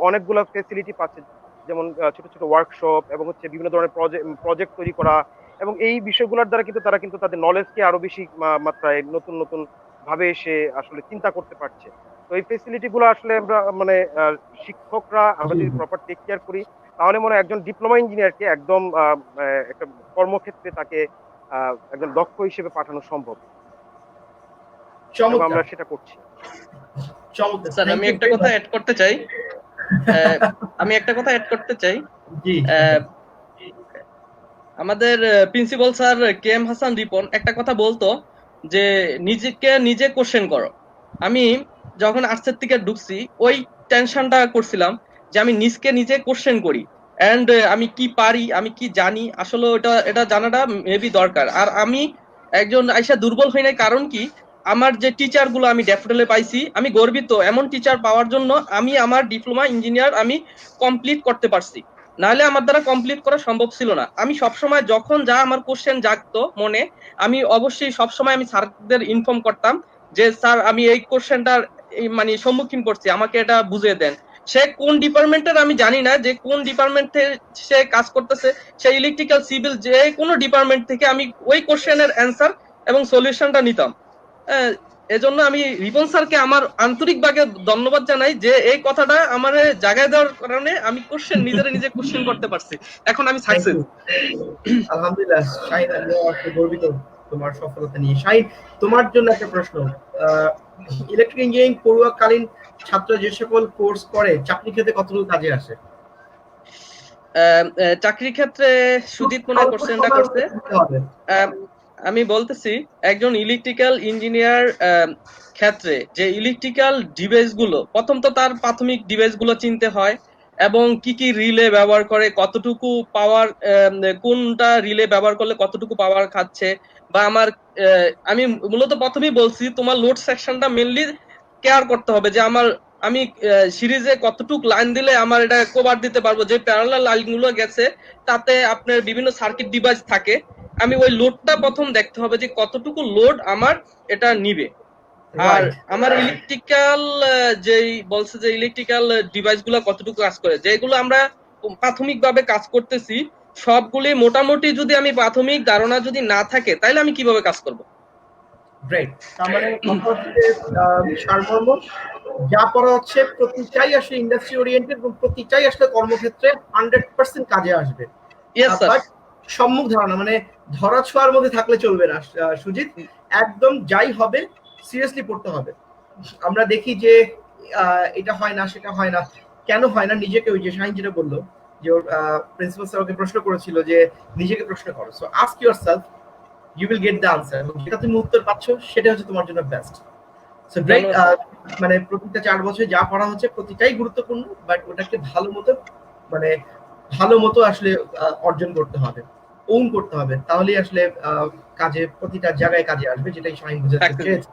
অনেকগুলো ফেসিলিটি পাচ্ছে, যেমন ছোট ছোট ওয়ার্কশপ এবং হচ্ছে বিভিন্ন ধরনের প্রজেক্ট তৈরি করা, এবং এই বিষয়গুলোর দ্বারা কিন্তু তারা কিন্তু তাদের নলেজকে আরো বেশি মাত্রায় নতুন নতুন ভাবে সে আসলে চিন্তা করতে পারছে। তো এই ফেসিলিটি গুলো আসলে আমরা মানে শিক্ষকরা আমরা যদি প্রপার টেক কেয়ার করি, তাহলে মনে হয় একজন ডিপ্লোমা ইঞ্জিনিয়ারকে একদম একটা কর্মক্ষেত্রে তাকে একজন দক্ষ হিসেবে পাঠানো সম্ভব, এবং আমরা সেটা করছি। স্যার আমি একটা কথা অ্যাড করতে চাই। জি, আমাদের principal sir K M Hasan Ripon একটা কথা বলতো যে নিজেকে নিজে কোশ্চেন করো। আমি যখন আর্টসের থেকে ঢুকছি ওই টেনশনটা করছিলাম যে আমি নিজকে নিজে কোশ্চেন করি, এন্ড আমি কি পারি, আমি কি জানি, আসলে এটা জানাটা মেবি দরকার। আর আমি একজন আইসা দুর্বল হই নাই, কারণ কি আমার যে টিচার গুলো আমি ড্যাফোডিলে পাইছি, আমি গর্বিত এমন টিচার পাওয়ার জন্য। আমি আমার ডিপ্লোমা ইঞ্জিনিয়ার আমি কমপ্লিট করতে পারছি, নাহলে আমার দ্বারা কমপ্লিট করা সম্ভব ছিল না। আমি সবসময় যখন যা আমার কোশ্চেন জাগতো মনে, আমি অবশ্যই সবসময় আমি স্যারদের ইনফর্ম করতাম যে স্যার আমি এই কোশ্চেনটার মানে সম্মুখীন করছি, আমাকে এটা বুঝিয়ে দেন। সে কোন ডিপার্টমেন্টের আমি জানি না, যে কোন ডিপার্টমেন্টে সে কাজ করতেছে, সে ইলেকট্রিক্যাল, সিভিল, যে কোনো ডিপার্টমেন্ট থেকে আমি ওই কোশ্চেনের অ্যান্সার এবং সলিউশনটা নিতাম। এজন্য আমি রিপন স্যারকে আমার আন্তরিকভাবে ধন্যবাদ জানাই যে এই কথাটা আমার জায়গায় দেওয়ার কারণে আমি কোশ্চেন নিজে কোশ্চেন করতে পারছি। এখন আমি সাকসেস। আলহামদুলিল্লাহ শাহিন, আমি আসলে গর্বিত তোমার সফলতা নিয়ে। শাহিন, তোমার জন্য একটা প্রশ্ন। ইলেকট্রিক ইঞ্জিনিয়ারিং পড়ুয়াকালীন ছাত্র যে সকল কোর্স করে চাকরি ক্ষেত্রে কতটুকু কাজে আসে? চাকরির ক্ষেত্রে সুজিত মনে কোশ্চেনটা করছে, আমি বলতেছি একজন ইলেকট্রিক্যাল ইঞ্জিনিয়ার ক্ষেত্রে যে ইলেকট্রিক্যাল ডিভাইস গুলো, প্রথম তো তার প্রাথমিক ডিভাইস গুলো চিনতে হয় এবং কি কি রিলে ব্যবহার করে, কতটুকু পাওয়ার, কোনটা রিলে ব্যবহার করলে কতটুকু পাওয়ার খাচ্ছে। বা আমি মূলত প্রথমেই বলছি তোমার লোড সেকশনটা মেনলি কেয়ার করতে হবে, যে আমি সিরিজে কতটুকু লাইন দিলে আমার এটা কভার দিতে পারবো। যে প্যারালাল লাইনগুলো গেছে তাতে আপনার বিভিন্ন সার্কিট ডিভাইস থাকে, আমি ওই লোডটা প্রথম দেখতে হবে যে কতটুকু লোড আমার এটা নিবে। আর আমার ইলেকট্রিক্যাল যেই বলছে যে ইলেকট্রিক্যাল ডিভাইস গুলো কতটুকু কাজ করে, যেগুলো আমরা প্রাথমিকভাবে কাজ করতেছি সবগুলি মোটামুটি যদি আমি প্রাথমিক ধারণা যদি না থাকে তাহলে আমি কিভাবে কাজ করব। গ্রেট, তার মানে কথা হচ্ছে সারমর্ম যা পড়া হচ্ছে প্রতিটাই আসলে ইন্ডাস্ট্রি ওরিয়েন্টেড এবং প্রতিটাই আসলে কর্মক্ষেত্রে 100% কাজে আসবে। Yes sir. সম্মুখ ধারণা মানে ধরা ছোঁয়ার মধ্যে থাকলে চলবে না সুজিত, একদম যাই হবে সিরিয়াসলি পড়তে হবে। আমরা দেখি যে এটা হয় না সেটা হয় না, কেন হয় না নিজেকে, ওই যে শাহিন যেটা বললো যে ওর প্রিন্সিপাল স্যার ওকে প্রশ্ন করেছিল যে নিজেকে প্রশ্ন করো, so ask yourself, you will get the answer, এবং যেটা তুমি উত্তর পাচ্ছ সেটা হচ্ছে তোমার জন্য বেস্ট। সো গ্রেট, মানে প্রতিটা 4 বছরে যা পড়া হচ্ছে প্রতিটাই গুরুত্বপূর্ণ, বাট ওটাকে ভালো মতো আসলে অর্জন করতে হবে, ওন করতে হবে, তাহলেই আসলে কাজে প্রতিটা জায়গায় কাজে আসবে, যেটাই শাহিন বুঝাতে চেয়েছে।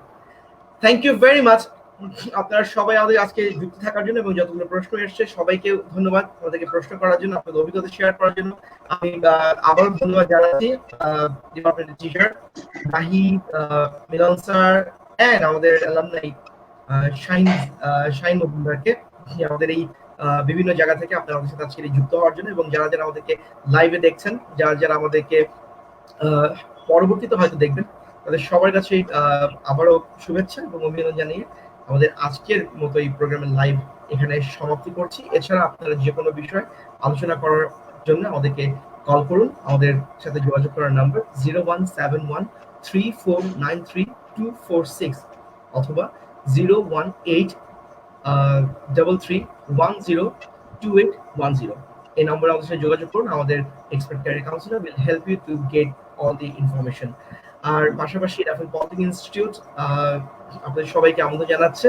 থ্যাংক ইউ ভেরি মাচ আপনারা সবাই আমাদের আজকে যুক্ত থাকার জন্য, এবং যতগুলো প্রশ্ন এসেছে সবাইকে ধন্যবাদ আমাদেরকে প্রশ্ন করার জন্য, আপনাদের অভিজ্ঞতা শেয়ার করার জন্য। আমি আবারও ধন্যবাদ জানাচ্ছি ডিপার্টমেন্টের teacher Nahid, Milon sir and আমাদের অ্যালামনাই শাহিন মজুমদারকে, আমাদের এই বিভিন্ন জায়গা থেকে আপনারা আমাদের সাথে আজকে যুক্ত হওয়ার জন্য, এবং যারা যারা আমাদেরকে লাইভে দেখছেন, যারা যারা আমাদেরকে পরবর্তীতে হয়তো দেখবেন, তাদের সবার কাছে আবারও শুভেচ্ছা এবং অভিনন্দন জানিয়ে আমাদের আজকের মতো এই প্রোগ্রামের লাইভ এখানে সমাপ্তি করছি। এছাড়া আপনারা যে কোনো বিষয় আলোচনা করার জন্য আমাদেরকে কল করুন। আমাদের সাথে যোগাযোগ করার নাম্বার 017134933246 অথবা 01833102810। এই নম্বরে আমাদের সাথে যোগাযোগ করুন। আমাদের expert career counsellor will help you to get all the information. আর পাশাপাশি রাফেল পলিটেকনিক ইনস্টিটিউট আপনাদের সবাইকে আমন্ত্রণ জানাচ্ছে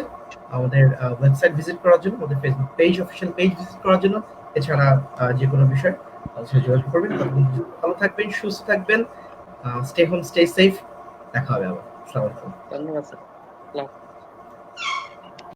আমাদের ওয়েবসাইট ভিজিট করার জন্য, আমাদের Facebook page, official page visit করার জন্য। এছাড়া যে কোনো বিষয় আমাদের সাথে যোগাযোগ করবেন। ভালো থাকবেন, সুস্থ থাকবেন, স্টে হোম, স্টে সেফ। দেখা হবে আবার। আসসালামু আলাইকুম। ধন্যবাদ স্যার।